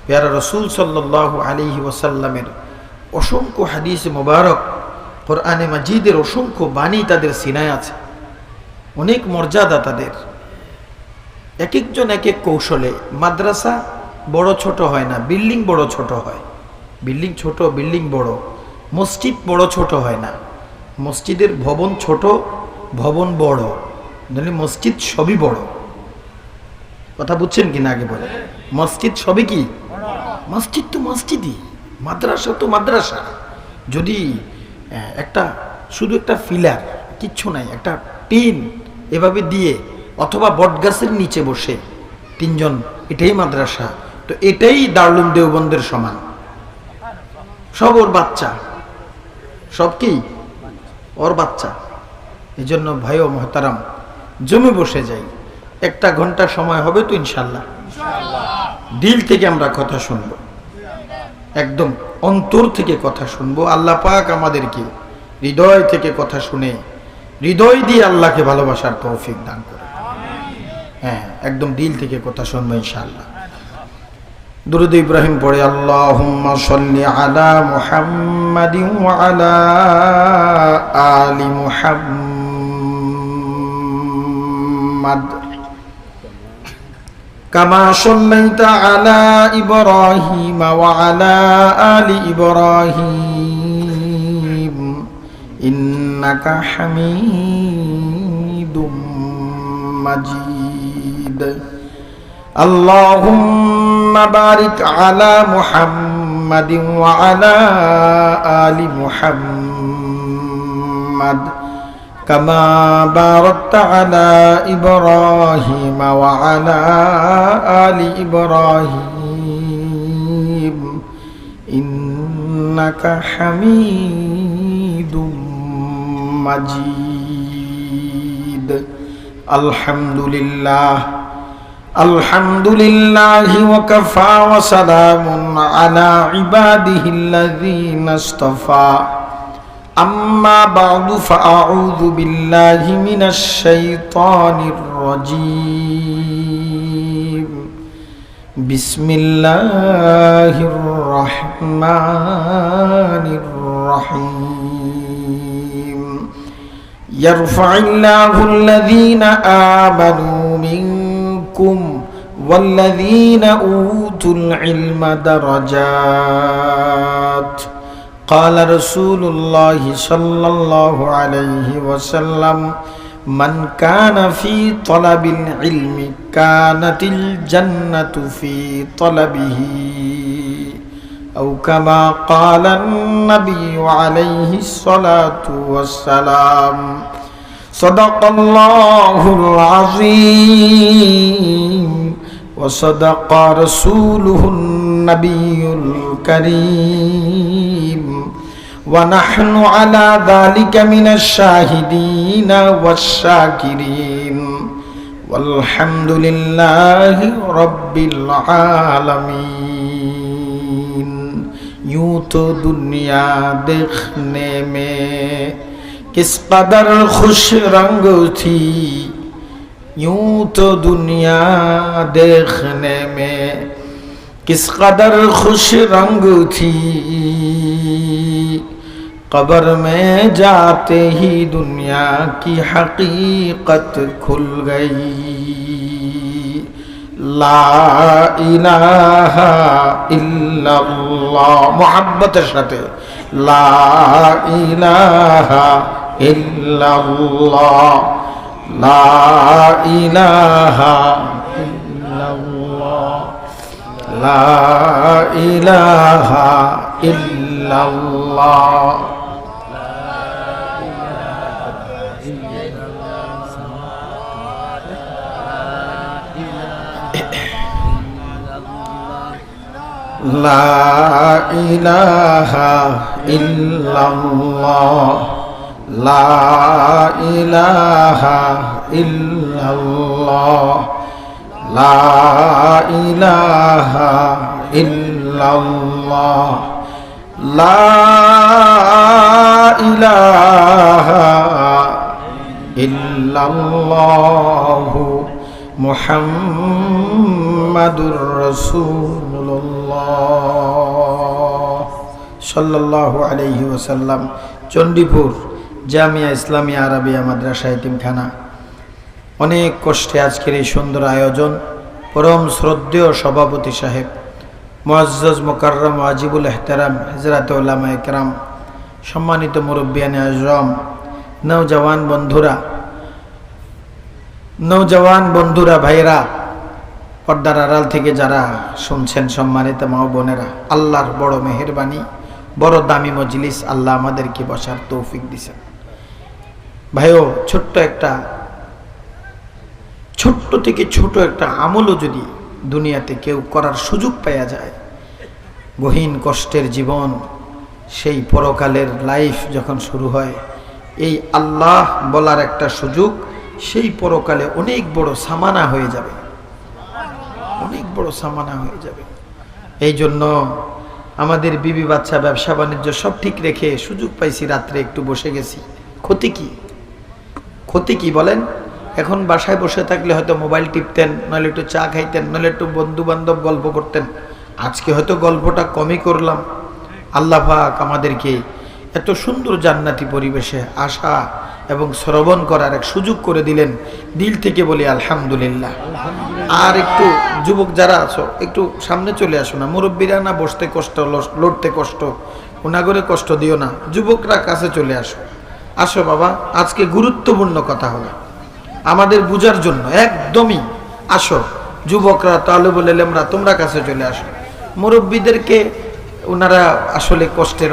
প্যারা রসুল সাল্লাল্লাহু আলাইহি ওয়াসাল্লামের অসংখ্য হাদিস মোবারক, কোরআনে মাজিদের অসংখ্য বাণী তাদের সিনায় আছে। অনেক মর্যাদা তাদের। এক একজন এক এক কৌশলে। মাদ্রাসা বড় ছোট হয় না, বিল্ডিং বড় ছোট হয়। বিল্ডিং ছোট, বিল্ডিং বড়। মসজিদ বড় ছোট হয় না, মসজিদের ভবন ছোট, ভবন বড়। মসজিদ সবই বড়। কথা বুঝছেন কিনা আগে বলে? মসজিদ সবই কি? মসজিদ তো মসজিদই, মাদ্রাসা তো মাদ্রাসা। যদি একটা শুধু একটা ফিলার, কিচ্ছু নাই, একটা টিন এভাবে দিয়ে অথবা বটগাছের নিচে বসে তিনজন, এটাই মাদ্রাসা। তো এটাই দারুল দেওবন্দের সমান। সব ওর বাচ্চা, সব কি ওর বাচ্চা। এই জন্য ভাই ও মহতারাম, জমে বসে যাই। 1 ঘন্টা সময় হবে তো ইনশাল্লাহ দিল থেকে আমরা কথা শুনবো, একদম অন্তর থেকে কথা শুনবো। আল্লাহ পাক আমাদেরকে হৃদয় থেকে কথা শুনে হৃদয় দিয়ে আল্লাহকে ভালোবাসার তৌফিক দান করে। হ্যাঁ, একদম দিল থেকে কথা শুনবো ইনশাআল্লাহ। দুরূদ ইব্রাহিম পড়ে আল্লাহুম্মা সাল্লি আলা মুহাম্মাদিন ওয়া আলা আলি মুহাম্মাদ কামা সাল্লাইতা আলা ইব্রাহিম ওয়া আলা আলি ইব্রাহিম ইন্নাকা হামিদুম মাজিদ। আল্লাহুম্মা বারিক আলা মুহাম্মাদিন ওয়া আলা আলি মুহাম্মাদ কামা বারাকতা আলা ইব্রাহিম ওয়া আলা আলি ইব্রাহিম ইন্নাকা হামিদুম মাজিদ। আলহামদুলিল্লাহ আলহামদুলিল্লাহি ওয়া কাফা ওয়া সালামুন আলা ইবাদিহিল্লাযীনা ইসতাফা। আম্মা বা'দু ফাআউযু বিল্লাহি মিনাশ শাইতানির রাজীম। বিসমিল্লাহির রাহমানির রাহিম। ইয়ারফা'িল্লাহুল্লাযীনা আমানু মিনকুম ওয়াল্লাযীনা উতুল ইলমা দারাজাত। قال رسول الله صلى الله عليه وسلم من كان في طلب العلم كانت الجنة في طلبه أو كما قال النبي عليه الصلاة والسلام. صدق الله العظيم وصدق رسوله النبي الكريم ونحن على ذلك من الشاهدين والشاكرين والحمد لله رب العالمين. यूं तो दुनिया देखने में किस कदर खुश रंग थी, यूं तो दुनिया देखने में किस कदर खुश रंग थी, कब्र में जाते ही दुनिया की हकीकत खुल गई। ला इलाहा इल्लल्लाह मोहब्बत साथे ला इलाहा इल्लल्लाह ला इलाहा इल्लल्लाह ला इलाहा इल्लल्लाह ला इलाहा इल्लल्लाह ला इलाहा इल्लल्लाह ला इलाहा इल्लल्लाह ला इलाहा इल्लल्लाह मुहम्मद মুহাম্মাদুর রাসূলুল্লাহ সাল্লাল্লাহু আলাইহি ওয়াসাল্লাম। চণ্ডীপুর জামিয়া ইসলামিয়া আরাবিয়া মাদ্রাসা এতিমখানা। অনেক কষ্টে আজকের এই সুন্দর আয়োজন। পরম শ্রদ্ধেয় সভাপতি সাহেব মুআজ্জাজ মুকাররম ওয়াজিবুল ইহতারাম হযরত উলামায়ে কেরাম, সম্মানিত মুরব্বিয়ানে আজরাম, নওজওয়ান বন্ধুরা, ভাইরা, পর্দার আড়াল থেকে যারা শুনছেন, সম্মানিত মা ও বোনেরা, আল্লাহর বড় মেহেরবানি, বড় দামি মজলিস আল্লাহ আমাদেরকে বসার তৌফিক দিয়েছেন। ভাইও, ছোট্ট থেকে ছোট একটা আমলও যদি দুনিয়াতে কেউ করার সুযোগ পাওয়া যায়, গহীন কষ্টের জীবন, সেই পরকালের লাইফ যখন শুরু হয়, এই আল্লাহ বলার একটা সুযোগ সেই পরকালে অনেক বড় সামানা হয়ে যাবে, অনেক বড় সামানা হয়ে যাবে। এই জন্য আমাদের বিবি বাচ্চা, ব্যবসা বাণিজ্য সব ঠিক রেখে সুযোগ পাইছি, রাত্রে একটু বসে গেছি। ক্ষতি কি বলেন? এখন বাসায় বসে থাকলে হয়তো মোবাইল টিপতেন, নইলে একটু চা খাইতেন, নইলে একটু বন্ধু বান্ধব গল্প করতেন। আজকে হয়তো গল্পটা কমই করলাম। আল্লাহ পাক আমাদেরকে এত সুন্দর জান্নাতি পরিবেশে আসা এবং শ্রবণ করার এক সুযোগ করে দিলেন। দিল থেকে বলি আলহামদুলিল্লাহ। আর একটু যুবক যারা আছো, একটু সামনে চলে আসো না। মুরব্বীরা না বসতে কষ্ট, লড়তে কষ্ট, উনাগরে কষ্ট দিও না। যুবকরা কাছে চলে আসো। আসো বাবা, আজকে গুরুত্বপূর্ণ কথা হলো আমাদের বুঝার জন্য, একদমই আসো। যুবকরা, তালেবুল ইলমরা, তোমরা কাছে চলে আসো। মুরব্বীদেরকে ওনারা আসলে কষ্টের,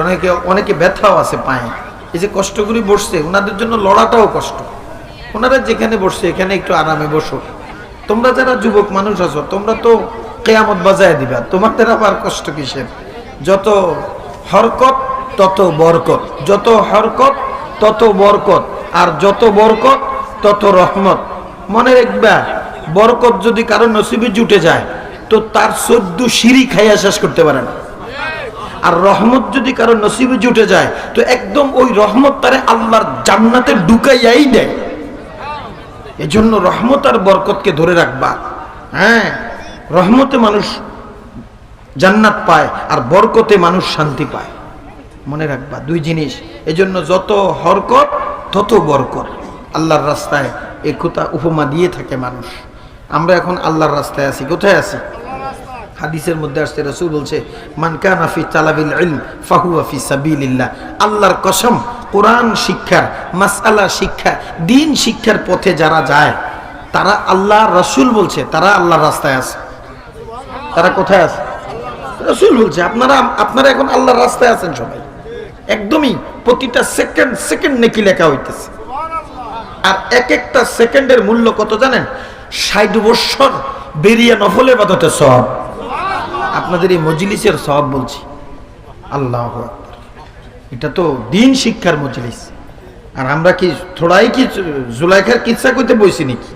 অনেকে ব্যথাও আছে পায়ে। এই যে কষ্টগুলি বসছে, ওনাদের জন্য লড়াটাও কষ্ট। ওনারা যেখানে বসছে এখানে একটু আরামে বসো। তোমরা যারা যুবক মানুষ আছো, তোমরা তো কিয়ামত বাজায় দিবা, তোমাদের আবার কষ্ট কিসের? যত হরকত তত বরকত, যত হরকত তত বরকত, আর যত বরকত তত রহমত। মনে রাখবা, বরকত যদি কারো নসিবে জুটে যায় তো তার 14 সিঁড়ি খাইয়া শেষ করতে পারে না। আর রহমত যদি কারো নসিবে জুটে যায় তো একদম ওই রহমত তারে আল্লাহর জান্নাতে ঢুকাইয়াই দেয়। এজন্য রহমত আর বরকতকে ধরে রাখবা। হ্যাঁ, রহমতে মানুষ জান্নাত পায় আর বরকতে মানুষ শান্তি পায়। মনে রাখবা দুই জিনিস। এজন্য যত হরকত তত বরকত। আল্লাহর রাস্তায় এই কথা উপমা দিয়ে থাকে মানুষ। আমরা এখন আল্লাহর রাস্তায় আছি। কোথায় আছি? হাদিসের মধ্যে আসছে, রাসূল বলছে, মান কানা ফি তালাবিল ইলম ফাহুয়া ফি সাবিলিল্লাহ। আল্লাহর কসম, কোরআন শিক্ষার, মাসআলা শিক্ষা, দ্বীন শিক্ষার পথে যারা যায় তারা, আল্লাহ রাসূল বলছে, তারা আল্লাহর রাস্তায় আছে। তারা কোথায় আছে? রাসূল বলছে আপনারা এখন আল্লাহর রাস্তায় আছেন সবাই। একদমই প্রতিটা সেকেন্ড নেকি লেখা হইতেছে। আর এক একটা সেকেন্ডের মূল্য কত জানেন? 60 বছর বেরিয়া নফল ইবাদতের সওয়াব। আপনাদের এই মজলিসের সওয়াব বলছি। আল্লাহু আকবার। এটা তো দ্বীন শিক্ষার মজলিস। আর আমরা কি থোড়াই কি জুলাইখার কিচ্ছা কইতে বইছি নাকি?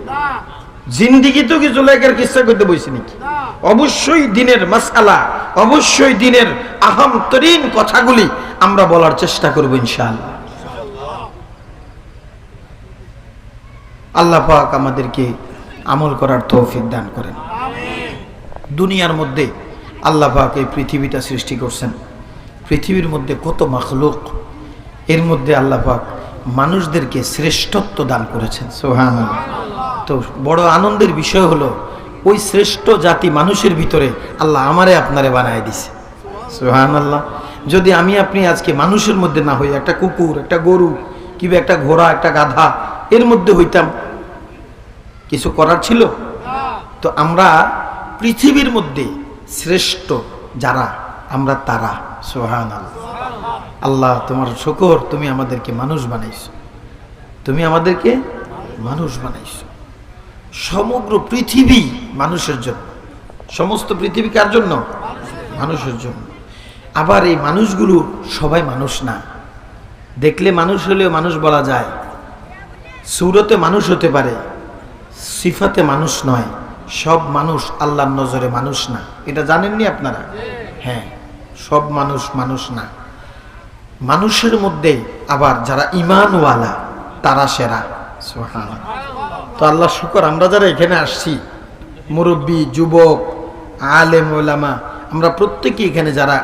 জিন্দিগি তো কি জুলাইখার কিচ্ছা কইতে বইছি নাকি? অবশ্যই দ্বীনের মাসআলা, অবশ্যই দ্বীনের আহমতরীন কথাগুলি আমরা বলার চেষ্টা করব ইনশাআল্লাহ। আল্লাহ পাক আমাদেরকে আমল করার তৌফিক দান করেন। দুনিয়ার মধ্যে আল্লাহ পাক এই পৃথিবীটা সৃষ্টি করছেন। পৃথিবীর মধ্যে কত মাখলুক, এর মধ্যে আল্লাহ পাক মানুষদেরকে শ্রেষ্ঠত্ব দান করেছেন। সুবহানাল্লাহ। তো বড় আনন্দের বিষয় হলো ওই শ্রেষ্ঠ জাতি মানুষের ভিতরে আল্লাহ আমারে আপনারে বানায় দিছে। সুবহানাল্লাহ। যদি আমি আপনি আজকে মানুষের মধ্যে না হই, একটা কুকুর, একটা গরু, কিংবা একটা ঘোড়া, একটা গাধা এর মধ্যে হইতাম, কিছু করার ছিল? তো আমরা পৃথিবীর মধ্যে শ্রেষ্ঠ যারা, আমরা তারা। সুবহানাল্লাহ। আল্লাহ তোমার শুকর, তুমি আমাদেরকে মানুষ বানাইছো, তুমি আমাদেরকে মানুষ বানাইছো। সমগ্র পৃথিবী মানুষের জন্য। সমস্ত পৃথিবী কার জন্য? মানুষের জন্য। আবার এই মানুষগুলো সবাই মানুষ না। দেখলে মানুষ হলেও মানুষ বলা যায়, সূরতে মানুষ হতে পারে, সিফাতে মানুষ নয়। সব মানুষ আল্লাহর নজরে মানুষ না। এটা জানেননি আপনারা? হ্যাঁ, সব মানুষ মানুষ না। মানুষের মধ্যে আবার যারা ঈমানওয়ালা তারা সেরা। সুবহানাল্লাহ। তো আল্লাহ শুকর, আমরা যারা এখানে আসছি, মুরব্বী, যুবক, আলেম ওলামা আমরা প্রত্যেকে এখানে যারা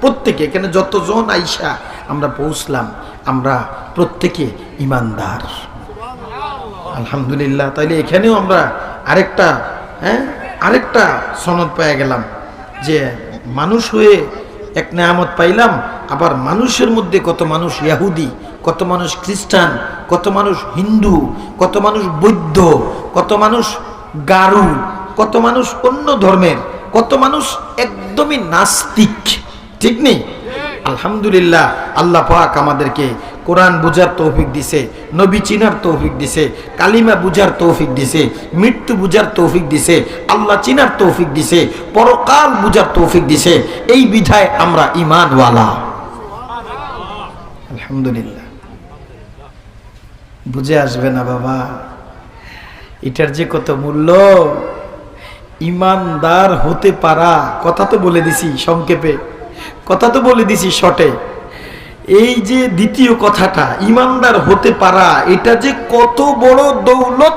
প্রত্যেকে এখানে যতজন আইসা আমরা পৌঁছলাম, আমরা প্রত্যেকে ইমানদার আলহামদুলিল্লাহ। তাইলে এখানেও আমরা আরেকটা সনদ পেয়ে গেলাম যে মানুষ হয়ে এক নেয়ামত পাইলাম, আবার মানুষের মধ্যে কত মানুষ ইহুদি, কত মানুষ খ্রিস্টান, কত মানুষ হিন্দু, কত মানুষ বৌদ্ধ, কত মানুষ গারু, কত মানুষ অন্য ধর্মের, কত মানুষ একদমই নাস্তিক, ঠিক নেই? আলহামদুলিল্লাহ, আল্লাহ পাক আমাদেরকে কোরআন বুঝার তৌফিক দিছে, নবী চিনার তৌফিক দিছে, কালিমা বুঝার তৌফিক দিছে, মৃত্যু বুঝার তৌফিক দিছে, আল্লাহ চিনার তৌফিক দিছে, পরকাল বুঝার তৌফিক দিছে। এই বিধায় আমরা ঈমানওয়ালা আলহামদুলিল্লাহ। বুঝে আসবে না বাবা, এটার যে কত মূল্য। ইমানদার হতে পারা, কথা তো বলে দিছি সংক্ষেপে, কথা তো বলে দিছি শর্টে। এই যে দ্বিতীয় কথাটা ইমানদার হতে পারা, এটা যে কত বড় দৌলত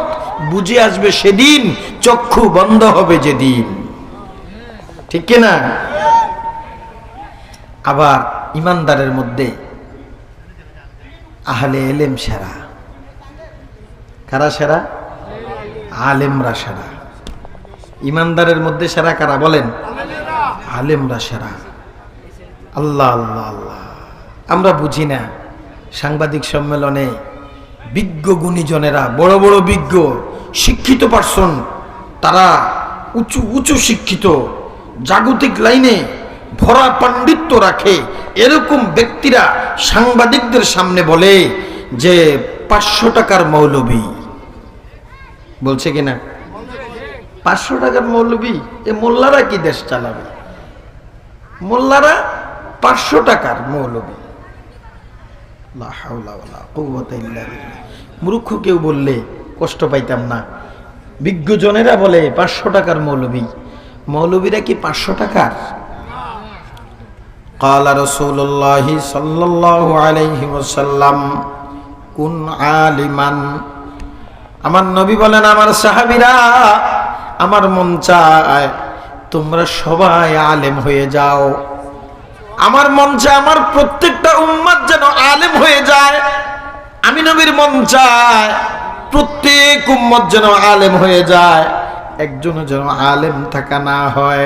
বুঝে আসবে সেদিন, চক্ষু বন্ধ হবে যেদিন, ঠিক কিনা? আবার ইমানদারের মধ্যে আহলে ইলম সেরা। কারা সেরা? আলেমরা সেরা। ইমানদারের মধ্যে সেরা কারা বলেন? আলেমরা সেরা। আল্লাহ আল্লাহ আল্লাহ। আমরা বুঝি না, সাংবাদিক সম্মেলনে বিজ্ঞ গুণীজনেরা, বড় বড় বিজ্ঞ শিক্ষিত পার্সন, তারা উঁচু উঁচু শিক্ষিত, জাগতিক লাইনে ভরা পাণ্ডিত্য রাখে, এরকম ব্যক্তিরা সাংবাদিকদের সামনে বলে যে 500 টাকার মৌলবী। বলছে কিনা? 500 টাকার মৌলবী। এ মোল্লারা কি দেশ চালাবে? মোল্লারা 500 টাকার মৌলবী। লা হাওলা ওয়ালা কুওয়াতা ইল্লা বিল্লাহ। মূর্খ কেউ বললে কষ্ট পাইতাম না, বিজ্ঞজনেরা বলে 500 টাকার মৌলবী। মৌলবীরা কি 500 টাকার? ক্বালা রাসূলুল্লাহি সাল্লাল্লাহু আলাইহি ওয়াসাল্লাম কুন আলিমান। আমার নবী বলেন, আমার সাহাবীরা, আমার মন চায় তোমরা সবাই আলেম হয়ে যাও। আমার মন চায় আমার প্রত্যেকটা উম্মত যেন আলেম হয়ে যায়। আমি নবীর মন চায় প্রত্যেক উম্মত যেন আলেম হয়ে যায়, একজনও যেন আলেম থাকা না হয়,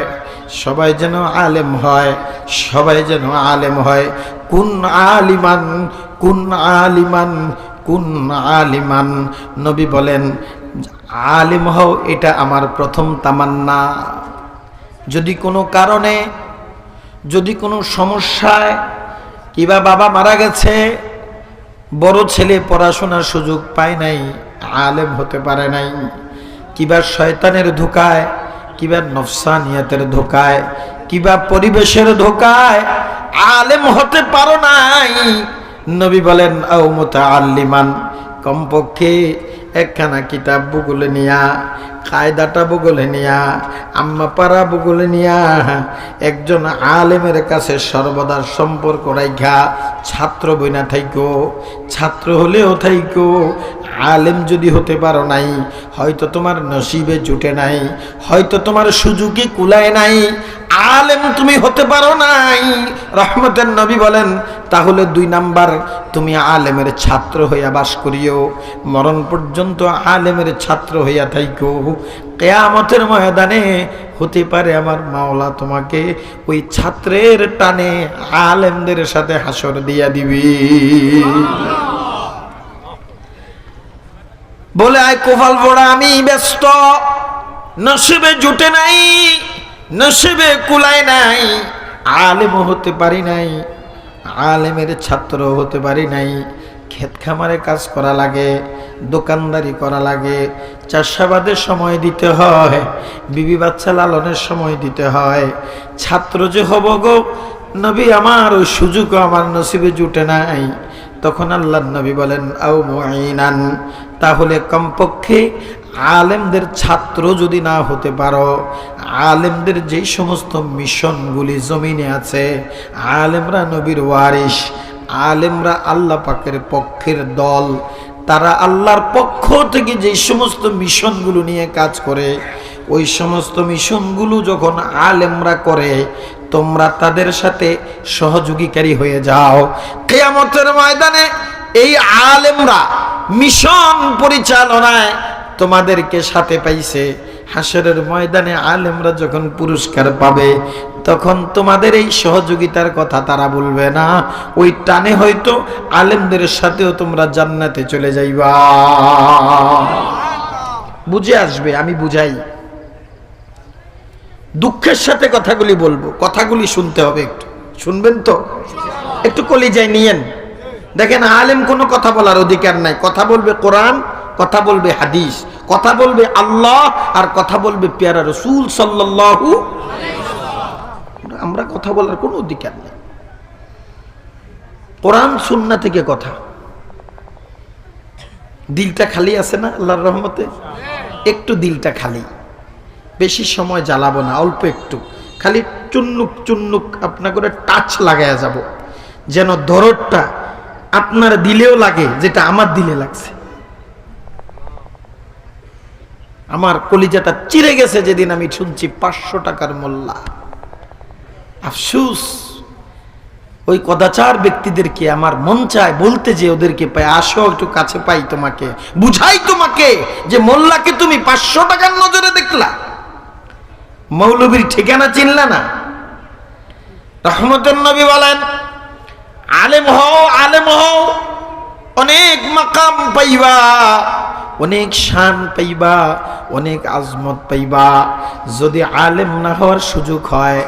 সবাই যেন আলেম হয়, সবাই যেন আলেম হয়। কুন আলিমান, কুন আলিমান, কুন আলিমান। নবী বলেন আলিম হও, এটা আমার প্রথম তামান্না। যদি কোনো কারণে, যদি কোনো সমস্যায়, কিবা বাবা মারা গেছে, বড় ছেলে পড়াশোনার সুযোগ পায় নাই, আলেম হতে পারে নাই, কিবা শয়তানের ধোকায়, কিবা নফসানিয়াতের ধোকায়, কিবা পরিবেশের ধোকায় আলেম হতে পারো নাই, নবী বলেন আও মুতাআল্লিমান, কমপক্ষে একখানা কিতাব বুগলে নিয়া, কায়দাটা বুগলে নিয়া, আম্মা পাড়া বুগলে নিয়া একজন আলেমের কাছে সর্বদা সম্পর্ক রাইখা, ছাত্র বইনা থাইকো, ছাত্র হলেও থাইকো। আলেম যদি হতে পারো নাই, হয়তো তোমার নসিবে জুটে নাই, হয়তো তোমার সুযোগে কুলায় নাই, আলেম তুমি হতে পারো নাই। রহমতের নবী বলেন তাহলে 2 নাম্বার, তুমি আলেমের ছাত্র হইয়া বাস করিও, মরণ পর্যন্ত আলেমের ছাত্র হইয়া থাইকো। কিয়ামতের ময়দানে হতে পারে আমার মাওলা তোমাকে ওই ছাত্রের টানে আলেমদের সাথে হাসর দিয়া দিবি। বলে আয় কোফাল বড়া, আমি ব্যস্ত, নসিবে জুটে নাই, নসিবে কুলায় নাই, আলেম হতে পারি নাই, আলেমের ছাত্র হতে পারি নাই। ক্ষেত খামারে কাজ করা লাগে, দোকানদারি করা লাগে, চাষাবাদের সময় দিতে হয়, বিবি বাচ্চা লালনের সময় দিতে হয়। ছাত্র যে হব গো নবী, আমার ওই সুযোগও আমার নসিবে জুটে নাই। তখন আল্লাহর নবী বলেন আও মুঈনান, তাহলে কমপক্ষে আলেমদের ছাত্র যদি না হতে পারো, আলেমদের যেই সমস্ত মিশনগুলি জমিনে আছে, আলেমরা নবীর ওয়ারিস, আলেমরা আল্লাহ পাকের পক্ষের দল, তারা আল্লাহর পক্ষ থেকে যে সমস্ত মিশনগুলো নিয়ে কাজ করে, ওই সমস্ত মিশনগুলো যখন আলেমরা করে তোমরা তাদের সাথে সহযোগীকারী হয়ে যাও। কিয়ামতের ময়দানে এই আলেমরা মিশন পরিচালনায় তোমাদেরকে সাথে পাইছে। হাসরের ময়দানে আলেমরা যখন পুরস্কার পাবে তখন তোমাদের এই সহযোগিতার কথা তারা বলবে না, ওই টানে হয়তো আলেমদের সাথেও তোমরা জান্নাতে চলে যাইবা। বুঝে আসবে, আমি বুঝাই। দুঃখের সাথে কথাগুলি বলবো, কথাগুলি শুনতে হবে, একটু শুনবেন তো, একটু কলিজায় নিয়েন। দেখেন, আলেম কোনো কথা বলার অধিকার নাই। কথা বলবে কোরআন, কথা বলবে হাদিস, কথা বলবে আল্লাহ, আর কথা বলবে পেয়ারা রাসূল সাল্লাল্লাহু আলাইহি ওয়াসাল্লাম। আমরা কথা বলার কোনো অধিকার নেই। কোরআন সুন্নাহ থেকে কথা। দিলটা খালি আছে না আল্লাহর রহমতে? একটু দিলটা খালি, বেশি সময় জ্বালাবো না, অল্প একটু খালি চুন্নুক চুন্নুক আপনা করে টাচ লাগায়া যাব, যেন দরদটা আপনার দিলেও লাগে যেটা আমার দিলে লাগছে। আমার কলিজাটা চিরে গেছে যেদিন আমি শুনছি 500 টাকার মোল্লা। আফসোস, ওই কদাচার ব্যক্তিদেরকে আমার মন চায় বলতে, যে ওদেরকে পাই, আসো একটু কাছে পাই, তোমাকে বুঝাই, তোমাকে যে মোল্লাকে তুমি 500 টাকার নজরে দেখলা, মৌলবীর ঠিকানা চিনলা না। রহমতের নবী বলেন, আলেম হও, আলেম হও, অনেক মাকাম পাইবা, অনেক শান পাইবা, অনেক আজমত পাইবা। যদি আলেম না হওয়ার সুযোগ হয়,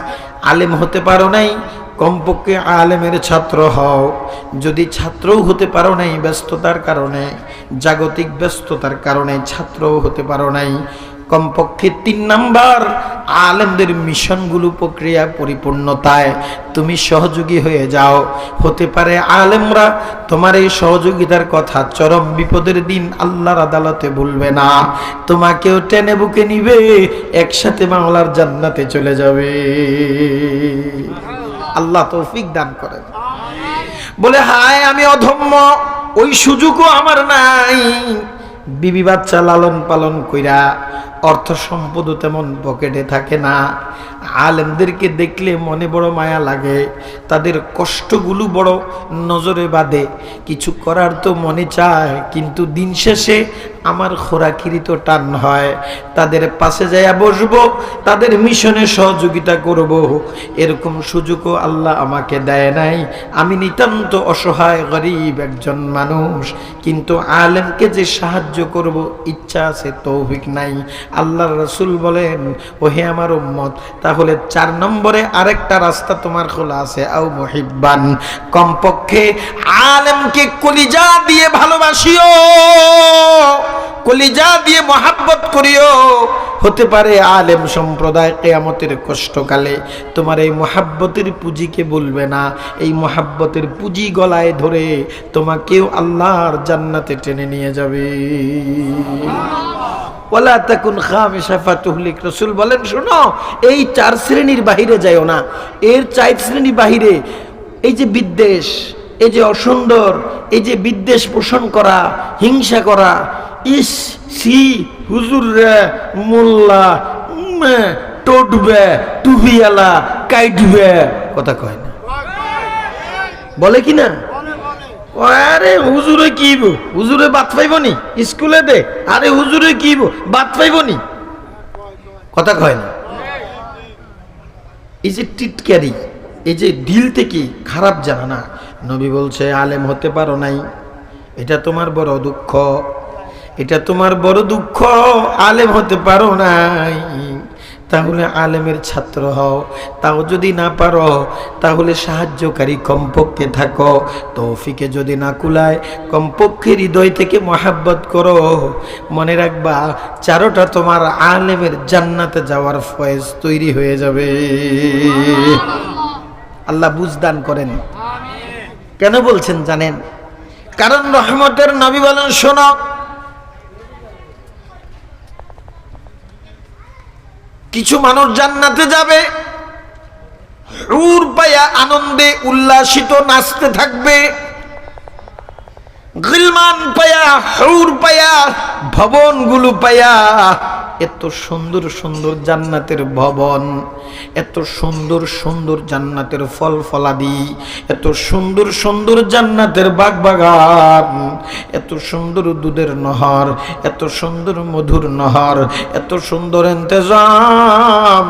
আলেম হতে পারো নাই, কমপক্ষে আলেমের ছাত্র হও। যদি ছাত্রও হতে পারো নাই, ব্যস্ততার কারণে, জাগতিক ব্যস্ততার কারণে ছাত্রও হতে পারো নাই, কমপক্ষে 3 নাম্বার আলেমদের মিশনগুলো প্রক্রিয়া পরিপূর্ণতায় তুমি সহযোগী হয়ে যাও। হতে পারে আলেমরা তোমার এই সহযোগিতার কথা চরম বিপদের দিন আল্লাহর আদালতে বলবে না, তোমাকেও টেনে বুকে নিবে, একসাথে বাংলার জান্নাতে চলে যাবে। আল্লাহ তৌফিক দান করেন। বলে, হায় আমি অধম্য, ওই সুযোগও আমার নাই। বিবি বাচ্চা লালন পালন কইরা অর্থ সম্পদও তেমন পকেটে থাকে না। আলেমদেরকে দেখলে মনে বড় মায়া লাগে, তাদের কষ্টগুলো বড় নজরে বাঁধে। কিছু করার তো মনে চায়, কিন্তু দিন শেষে আমার খোরাকিরই তো টান হয়। তাদের পাশে যাইয়া বসবো, তাদের মিশনে সহযোগিতা করব, এরকম সুযোগও আল্লাহ আমাকে দেয় নাই। আমি নিতান্ত অসহায় গরিব একজন মানুষ, কিন্তু আলেমকে যে সাহায্য করব ইচ্ছা আছে, তৌফিক নাই। আল্লাহর রাসূল বলেন, ওহে আমার উম্মত, তাহলে 4 নম্বরে আরেকটা রাস্তা তোমার খোলা আছে, আও মুহিব্বান, কমপক্ষে আলেমকে কলিজা দিয়ে ভালোবাসিও, কলিজা দিয়ে মহাব্বত করিও। হতে পারে আলেম সম্প্রদায় কিয়ামতের কষ্টকালে তোমার এই মহাব্বতের পুঁজিকে বলবে না, এই মহাব্বতের পুঁজি গলায় ধরে তোমাকেও আল্লাহর জান্নাতে টেনে নিয়ে যাবে। ওয়ালা তাকুন খামিসা ফাতুহলিক। রাসূল বলেন, শোনো, এই 4 শ্রেণীর বাহিরে যাইও না। এর 4 শ্রেণী বাহিরে, এই যে বিদ্বেষ, এই যে অসুন্দর, এই যে বিদ্বেষ পোষণ করা, হিংসা করা, ইস সি হুজুর রে, মোল্লা টোটবে, টুপিয়ালা, কাইটবে, কথা কয় না, বলে কি না? আরে হুজুরে কি, হুজুরে বাদ পাইব নি স্কুলে দে, আরে হুজুরে কি বাদ পাইব নি, কথা কয় না। এই যে টিটকারি, এই যে দিল থেকে খারাপ জানা না। নবী বলছে, আলেম হতে পারো নাই, এটা তোমার বড় দুঃখ, এটা তোমার বড় দুঃখ। আলেম হতে পারো নাই, তাহলে আলেমের ছাত্র হও। তাও যদি না পারো, তাহলে সাহায্যকারী কমপক্ষে থাকো। তৌফিকে যদি না কুলায়, কমপক্ষে হৃদয় থেকে মহাব্বত করো। মনে রাখবা, 4টা তোমার আলেমের জান্নাতে যাওয়ার ফয়েজ তৈরি হয়ে যাবে। আল্লাহ বুঝদান করেন। কেন বলছেন জানেন? কারণ রহমতের নবী বলেন, শোনো, কিছু মানুষ জান্নাতে যাবে, হুর পায়া আনন্দে উল্লাসিত নাচতে থাকবে, গিলমান পায়া, হুর পায়া, ভবনগুলো পায়া এত সুন্দর সুন্দর জান্নাতের ভবন, এত সুন্দর সুন্দর জান্নাতের ফল ফলাদি, এত সুন্দর সুন্দর জান্নাতের বাগবাগান, এত সুন্দর দুধের নহর, এত সুন্দর মধুর নহর, এত সুন্দর ইন্তজাম।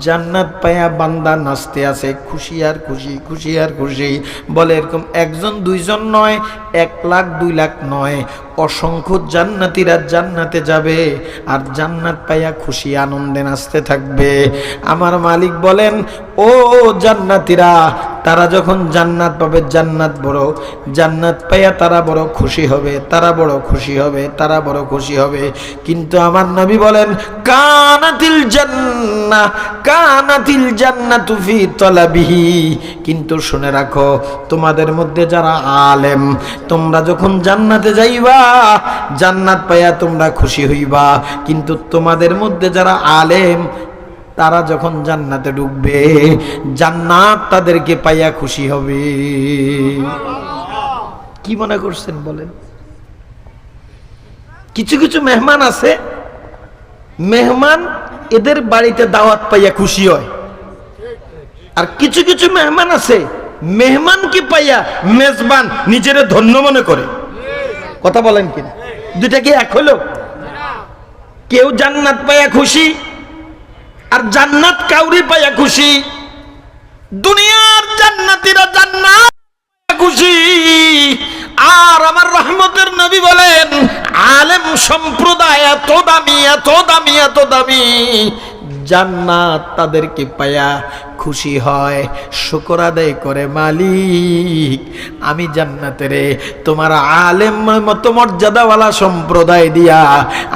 জান্নাত পায়া বান্দা নাচতে আছে, খুশি আর খুশি, খুশি আর খুশি। বলে এরকম একজন দুইজন নয়, 1 লাখ 2 লাখ নয়, অসংখ্য জান্নাতীরা জান্নাতে যাবে আর জান্নাত পাইয়া খুশি আনন্দে নাচতে থাকবে। আমার মালিক বলেন, ও জান্নাতীরা, তারা যখন জান্নাত পাবে, জান্নাত বড়, জান্নাত পাইয়া তারা বড় খুশি হবে, তারা বড় খুশি হবে, তারা বড় খুশি হবে। কিন্তু আমার নবী বলেন, কানাতিল জান্নাহ, কানাতিল জান্নাতু ফি তলাবিহি। কিন্তু শুনে রাখো, তোমাদের মধ্যে যারা আলেম, তোমরা যখন জান্নাতে যাইবা, জান্নাত পাইয়া তোমরা খুশি হইবা। কিন্তু তোমাদের মধ্যে যারা আলেম, তারা যখন জান্নাতে ঢুকবে, জান্নাত তাদেরকে পাইয়া খুশি হবে। কি মনে করছেন বলেন? কিছু কিছু মেহমান আছে, মেহমান এদের বাড়িতে দাওয়াত পাইয়া খুশি হয়, আর কিছু কিছু মেহমান আছে, মেহমানকে পাইয়া মেজবান নিজের ধন্য মনে করে। কথা বলেন কিনা? দুইটা কি এক হলো? কেউ জান্নাত পাইয়া খুশি, আর জান্নাত কাউরি পাইয়া খুশি। দুনিয়ার জান্নাতীরা জান্নাত খুশি, আর আমার রহমতের নবী বলেন, আলেম সম্প্রদায় এত দামি, এত দামি, এত দামি, জান্নাত তাদেরকে পাইয়া খুশি হয়, শুকর আদায় করে, মালিক আমি জান্নাতের তোমার আলেম মতো মর্যাদাওয়ালা সম্প্রদায় দিয়া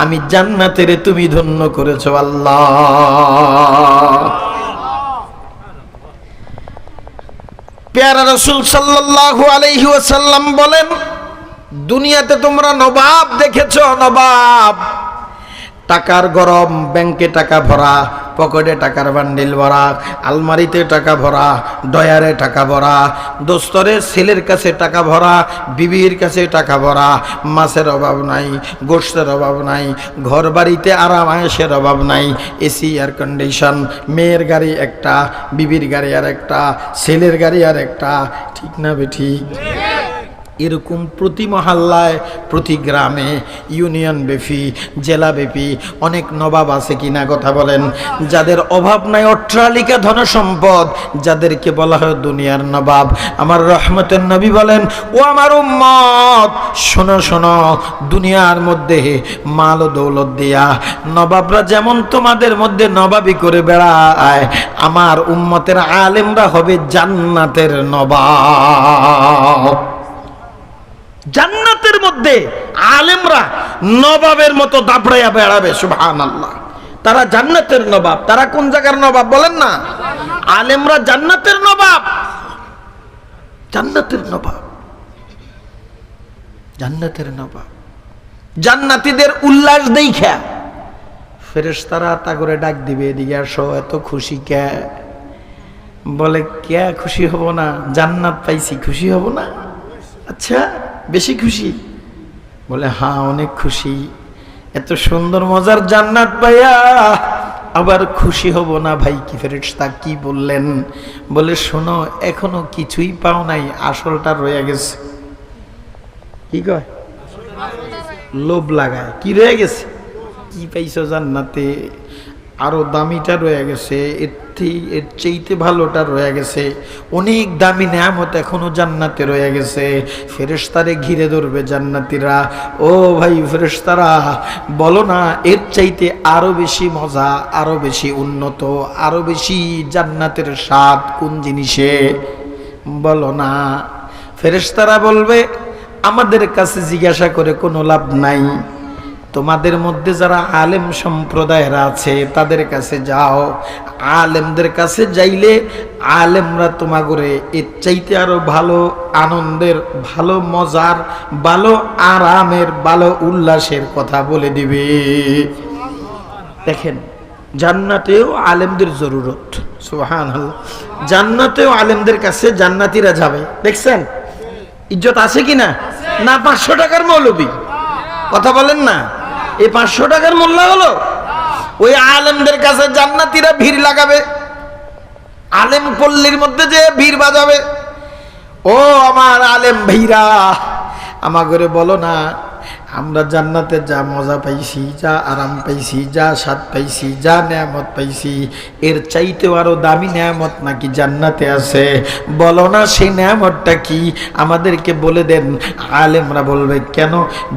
আমি জান্নাতের তুমি ধন্য করেছো আল্লাহ। প্যারা রাসূল সাল্লাল্লাহু আলাইহি ওয়াসাল্লাম বলেন, দুনিয়াতে তোমরা নবাব দেখেছো, নবাব, টাকার গরম, ব্যাংকে টাকা ভরা, পকেটে টাকার বান্ডিল ভরা, আলমারিতে টাকা ভরা, ডয়ারে টাকা ভরা, দোস্তরে ছেলের কাছে টাকা ভরা, বিবির কাছে টাকা ভরা, মাছের অভাব নাই, গোশতের অভাব নাই, ঘর বাড়িতে আরাম আয়েশের অভাব নাই, এসি এয়ার কন্ডিশন, মেয়ের গাড়ি একটা, বিবির গাড়ি আর একটা, ছেলের গাড়ি আর একটা, ঠিক না বেঠিক? এরকম প্রতি মহল্লায়, প্রতি গ্রামে, ইউনিয়ন ব্যাপী, জেলা ব্যাপী অনেক নবাব আছে কিনা? কথা বলেন। যাদের অভাব নাই, অট্টালিকা, ধন সম্পদ, যাদেরকে বলা হয় দুনিয়ার নবাব। আমার রহমতের নবী বলেন, ও আমার উম্মত, শোনো শোনো, দুনিয়ার মধ্যে মাল ও দৌলত দিয়া নবাবরা যেমন তোমাদের মধ্যে নবাবি করে বেড়ায়, আমার উম্মতের আলেমরা হবে জান্নাতের নবাব। জান্নাতের মধ্যে আলেমরা নবাবের মতো দাপড়াইয়া বেড়াবে, সুবহানাল্লাহ। তারা জান্নাতের নবাব। তারা কোন জায়গার নবাব বলেন না? আলেমরা জান্নাতের নবাব, জান্নাতের নবাব, জান্নাতের নবাব। জান্নাতীদের উল্লাস দেখা ফেরেশতারা তা করে ডাক দিবে, এদিকে আসো, এত খুশি কে? বলে, কে খুশি হব না? জান্নাত পাইছি, খুশি হব না? আচ্ছা, বেশি খুশি? বলে, হ্যাঁ অনেক খুশি। এত সুন্দর মজার জান্নাত পাইয়া আবার খুশি হব না? ভাই কি ফেরেশতা কি বললেন? বলে, শোনো, এখনো কিছুই পাও নাই, আসলটা রয়ে গেছে। কি কয়? লোভ লাগায়। কি রয়ে গেছে? কি পাইছো জান্নাতে? আরো দামিটা রয়ে গেছে, এর চাইতে ভালোটা রয়ে গেছে, অনেক দামি নেয়ামত এখনো জান্নাতে রয়ে গেছে। ফেরেশতারে ঘিরে ধরবে জান্নাতীরা, ও ভাই ফেরেশতারা, বলো না এর চাইতে আরো বেশি মজা, আরো বেশি উন্নত, আরো বেশি জান্নাতের স্বাদ কোন জিনিসে? বলো না। ফেরেশতারা বলবে, আমাদের কাছে জিজ্ঞাসা করে কোনো লাভ নাই, তোমাদের মধ্যে যারা আলেম সম্প্রদায়ের আছে তাদের কাছে যাও। আলেমদের কাছে যাইলে আলেমরা তোমাগরে এর চাইতে আরো ভালো আনন্দের, ভালো মজার, ভালো আরামের, ভালো উল্লাসের কথা বলে দিবে। দেখেন, জান্নাতেও আলেমদের জরুরত, সুবহানাল্লাহ। জান্নাতেও আলেমদের কাছে জান্নাতীরা যাবে। দেখছেন ইজ্জত আছে কিনা? না 500 টাকার মৌলবি, কথা বলেন না, এই 500 টাকার মোল্লা হলো ওই আলেমদের কাছে জান্নাতীরা ভিড় লাগাবে, আলেম পল্লীর মধ্যে যে ভিড় বাজাবে। ও আমার আলেম ভাইরা, আমাগরে বলো না আমরা জান্নাতে যা মজা পাইছি, যা আরাম পাইছি, যা স্বাদ পাইছি, যা নেয়ামত পাইছি, এর চাইতেও আরো দামি নেয়ামত নাকি জান্নাতে আছে? বলো না সেই নেয়ামতটা কি, আমাদেরকে বলে দেন। আলেমরা বলবে কেন,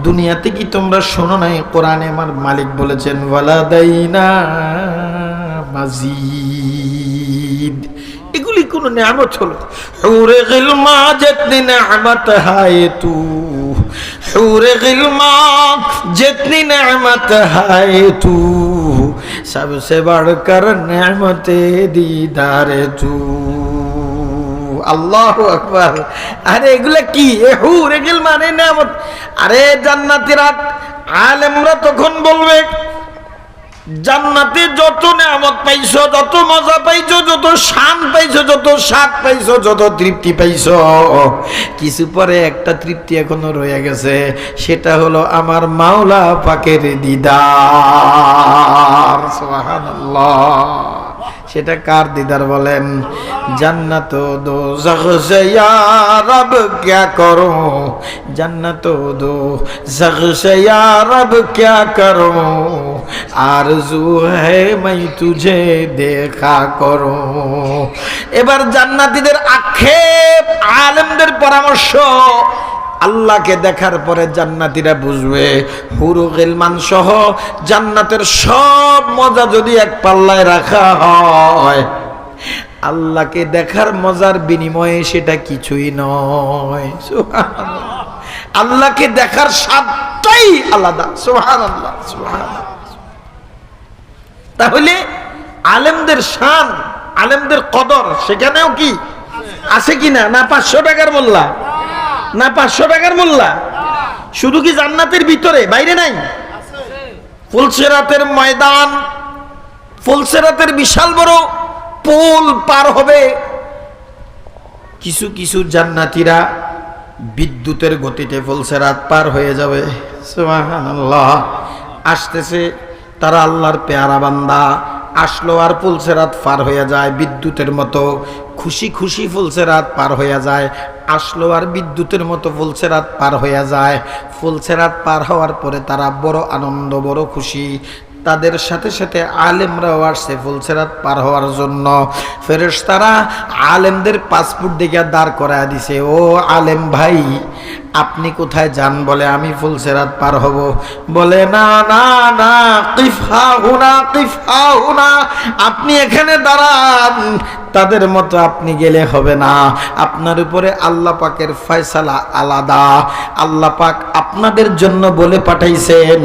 দুনিয়াতে কি তোমরা শোনো নাই কোরআনে আমার মালিক বলেছেন ওয়ালাদাইনা মাজিদ। এগুলি কোন নেয়ামত হলো? হুরে গিলমা জিতনি নেয়ামত হায় তু, হুরে গিলমা जितनी नेमत है तू, सबसे बढ़कर नेमत दीदार तू। আল্লাহু আকবার। আরে এগুলা কি? হুরে গিল মানে নেয়ামত। আরে জান্নাতীরা আলেমরা তখন বলবে জান্নাতে যত নেয়ামত পাইছো, যত মজা পাইছো, যত শান পাইছো, যত স্বাদ পাইছো, যত তৃপ্তি পাইছো, কিছু পরে একটা তৃপ্তি এখনো রয়ে গেছে, সেটা হলো আমার মাওলা পাকের দিদার। সুবহানাল্লাহ। সেটা কার দিদার বলেন? জান্নাত দোজখ সে ইয়া রব क्या करूं, जन्नत दोज़ख से या रब क्या करूं, आरज़ू है मैं तुझे देखा करूं। এবার জান্নাতীদের আক্ষেপ, আলেমদের পরামর্শ, আল্লাহকে দেখার পরে জান্নাতীরা বুঝবে হুরু গিলমান সহ জান্নাতের সব মজা যদি এক পাল্লায় রাখা হয়, আল্লাহকে দেখার মজার বিনিময়ে সেটা কিছুই নয়। সুবহানাল্লাহ। আল্লাহকে দেখার স্বাদটাই আলাদা। সুবহানাল্লাহ, সুবহানাল্লাহ। তাহলে আলেমদের শান, আলেমদের কদর সেখানেও কি আছে কিনা? না 500 টাকার মোল্লা, না 500 টাকার মোল্লা। শুধু কি জান্নাতের ভিতরে, বাইরে নাই? ফুলসিরাতের ময়দান, ফুলসিরাতের বিশাল বড় পুল পার হবে, কিছু কিছু জান্নাতীরা বিদ্যুতের গতিতে ফুলসিরাত পার হয়ে যাবে। সুবহানাল্লাহ। আসতেছে তারা আল্লাহর পেয়ারা বান্দা, আসলো আর ফুলসিরাত পার হয়ে যায় বিদ্যুতের মতো, খুশি খুশি ফুলসিরাত পার হয়ে যায়, আসলো আর বিদ্যুতের মতো ফুলসিরাত পার হয়ে যায়। ফুলসিরাত পার হওয়ার পরে তারা বড় আনন্দ, বড় খুশি। তাদের সাথে সাথে আলেমরাও আসছে ফুলসিরাত পার হওয়ার জন্য। ফেরেশতারা আলেমদের পাসপোর্ট দেখে দাঁড় করায় দিছে। ও আলেম ভাই, আপনি কোথায় যান? বলে আমি ফুলসিরাত পার হব। বলে না না না, কিফা হুনা, কিফা হুনা, আপনি এখানে দাঁড়ান, তাদের মতো আপনি গেলে হবে না, আপনার উপরে আল্লাহ পাকের ফয়সালা আলাদা। আল্লাহ পাক আপনাদের জন্য বলে পাঠাইছেন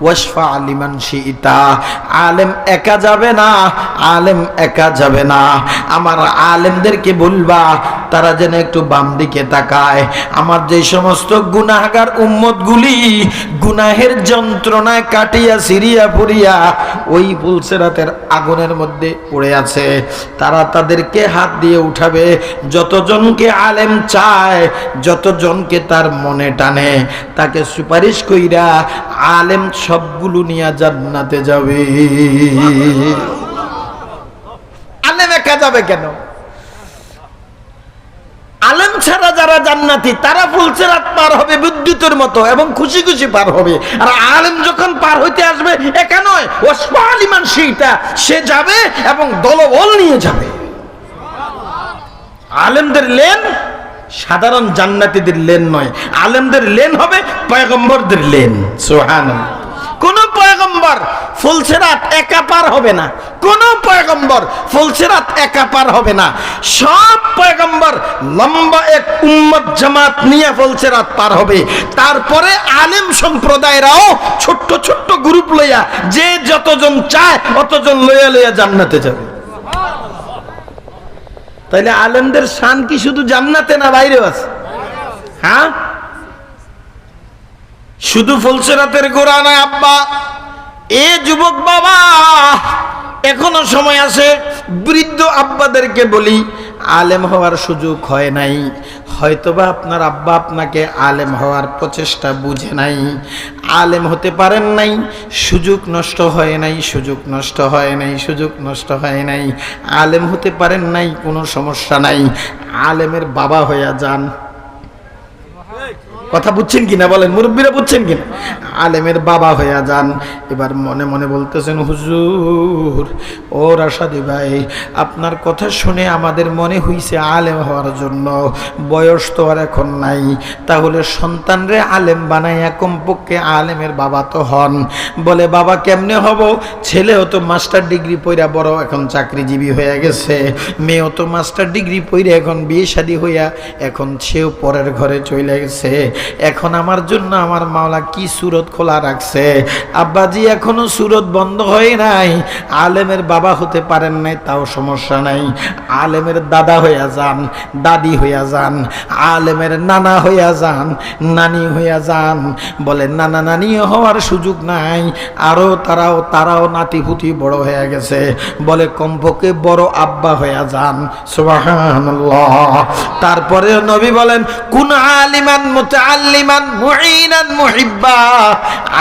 ওয়াশফা লিমান শিইতা। আলেম একা যাবে না, আলেম একা যাবে না। আমার আলেমদেরকে বলবা তারা যেন একটু বাম দিকে তাকায়। আমার যে সমস্ত গুনাহগার উম্মতগুলি গুনাহের যন্ত্রণায় কাটিয়া সিরিয়া পুরিয়া ওই ফুলসিরাতের আগুনের মধ্যে পড়ে আছে, তারা তাদেরকে হাত দিয়ে উঠাবে। যতজনকে আলেম চায়, যতজনকে তার মনে টানে, তাকে সুপারিশ কইরা আলেম সবগুলো নিয়ে জান্নাতে যাবে। আলেম একা যাবে কেন? আলেম ছাড়া যারা জান্নাতি তারা ফুলসিরাত পার হবে বিদ্যুতের মতো এবং খুশি খুশি পার হবে। আর আলেম যখন পার হইতে আসবে একা নয়, ওয়াসফা লিমান শিইতা, সে যাবে এবং দলবল নিয়ে যাবে। আলেমদের লেন সাধারণ জান্নাতীদের লেন নয়, আলেমদের লেন হবে পয়গম্বরদের লেন। সুবহানাল্লাহ। কোন পয়গম্বর ফুলসিরাত একা পার হবে না, কোন পয়গম্বর ফুলসিরাত একা পার হবে না। সব পয়গম্বর লম্বা এক উম্মত জামাত নিয়ে ফুলসিরাত পার হবে। তারপরে আলেম সম্প্রদায়রাও ছোট্ট ছোট্ট গ্রুপ লইয়া, যে যতজন চায় অতজন লইয়া লইয়া জান্নাতে যাবে। তাইলে আলেমদের শান কি শুধু জান্নাতে না বাইরেও আছে? হ্যাঁ, শুধু ফুলসিরাতের গোড়া নয় আব্বা। এ যুবক বাবা, এখনো সময় আছে। বৃদ্ধ আব্বাদেরকে বলি, আলেম হওয়ার সুযোগ হয় নাই, হয়তোবা আপনার আব্বা আপনাকে আলেম হওয়ার প্রচেষ্টা বুঝে নাই, আলেম হতে পারেন নাই, সুযোগ নষ্ট হয় নাই, সুযোগ নষ্ট হয় নাই, সুযোগ নষ্ট হয় নাই, আলেম হতে পারেন নাই, কোনো সমস্যা নাই, আলেমের বাবা হইয়া যান। কথা বুঝছেন কিনা বলেন, মুরব্বীরা বুঝছেন কিনা? আলেমের বাবা হইয়া যান। এবার মনে মনে বলতেছেন, হুজুর ও রাশাদি ভাই, আপনার কথা শুনে আমাদের মনে হইছে আলেম হওয়ার জন্য, বয়স তো আর এখন নাই, তাহলে সন্তানরে আলেম বানাইয়া কমপক্ষে আলেমের বাবা তো হন। বলে বাবা কেমনে হব? ছেলেও তো মাস্টার ডিগ্রি পড়া বড় এখন চাকরিজীবী হয়ে গেছে, মেয়েও তো মাস্টার ডিগ্রি পড়ে এখন বিয়ে শাদী হইয়া এখন সেও পরের ঘরে চলে গেছে। এখন আমার জন্য আমার মাওলা কি সুরত খোলা রাখছে? আব্বাজি এখনো সুরত বন্ধ হয় নাই, আলেমের বাবা হতে পারেন নাই, তাও সমস্যা নাই, আলেমের দাদা হইয়া যান, দাদি হইয়া যান, আলেমের নানা হইয়া যান, নানি হইয়া যান। বলে নানা নানি হওয়ার সুযোগ নাই, আরো তারাও নাতিপুতি বড় হয়ে গেছে, বলে কমপক্ষে বড় আব্বা হইয়া যান। সুবহানাল্লাহ। তারপরে নবী বলেন, কুন আলিমান মুতাআল্লিমান মুঈনান মুহিব্বা,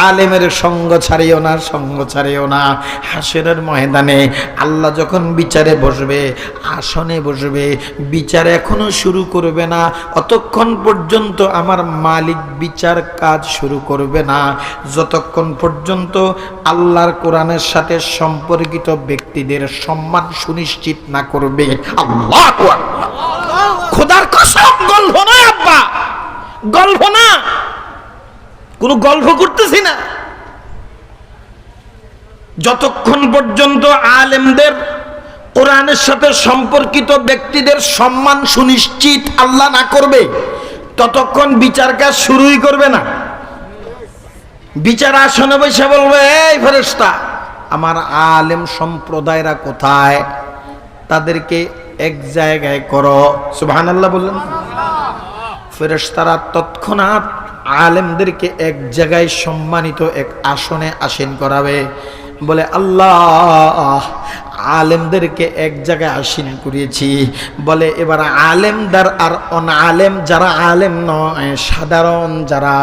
আলেমের সঙ্গ ছাড়িও না, সঙ্গ ছাড়িও না। হাসরের ময়দানে আল্লাহ যখন বিচারে বসবে, আসনে বসবে, বিচার এখনো শুরু করবে না, অতক্ষণ পর্যন্ত আমার মালিক বিচার কাজ শুরু করবে না, যতক্ষণ পর্যন্ত আল্লাহর কোরআনের সাথে সম্পর্কিত ব্যক্তিদের সম্মান সুনিশ্চিত না করবে। আল্লাহু আকবার। খোদার কসম, গল্প না আব্বা, গল্প না, কোনো গল্প করতেছি না। যতক্ষণ পর্যন্ত আলেমদের, কোরআনের সাথে সম্পর্কিত ব্যক্তিদের সম্মান সুনিশ্চিত আল্লাহ না করবে, ততক্ষণ বিচার কাজ শুরুই করবে না। বিচার আসনে বসে বলবে, এই ফেরেশতা, আমার আলেম সম্প্রদায়রা কোথায়? তাদেরকে এক জায়গায় করো। সুবহানাল্লাহ বললেন। ফেরেশতারা তৎক্ষণাৎ আলেমদেরকে এক জায়গায় সম্মানিত এক আসনে আসীন করাবে। বলে আল্লাহ, আলেমদেরকে এক জায়গায় আসীন করিয়েছি, বলে এবার আলেমদার আর অনালেম, যারা আলেম নয়, সাধারণ যারা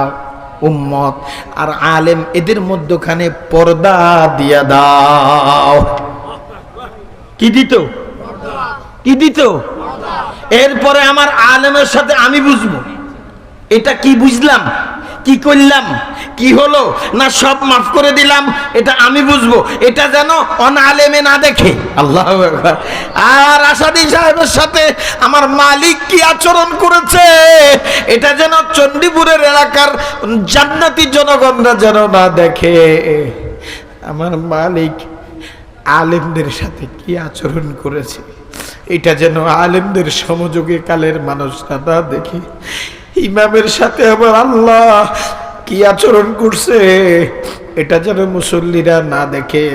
উম্মত আর আলেম, এদের মধ্যখানে পর্দা দিয়া দাও। কি দিত? কি দিত? এরপরে আমার আলেমের সাথে আমি বুঝবো এটা কি বুঝলাম, কি করলাম, কি হলো না, সব মাফ করে দিলাম, এটা আমি বুঝবো, এটা যেন অনালেমে না দেখে। আল্লাহু আকবার। আর আসাদি সাহেবের সাথে আমার মালিক কি আচরণ করেছে, এটা যেন চণ্ডীপুরের এলাকার জান্নাতি জনগণরা যেন না দেখে। আমার মালিক আলেমদের সাথে কি আচরণ করেছে, এটা যেন আলেমদের সমযোগে কালের মানুষরা না দেখে। ইমামের সাথে আমার আল্লাহ কি আচরণ করছে, এটা যেন মুসল্লিরা না দেখে।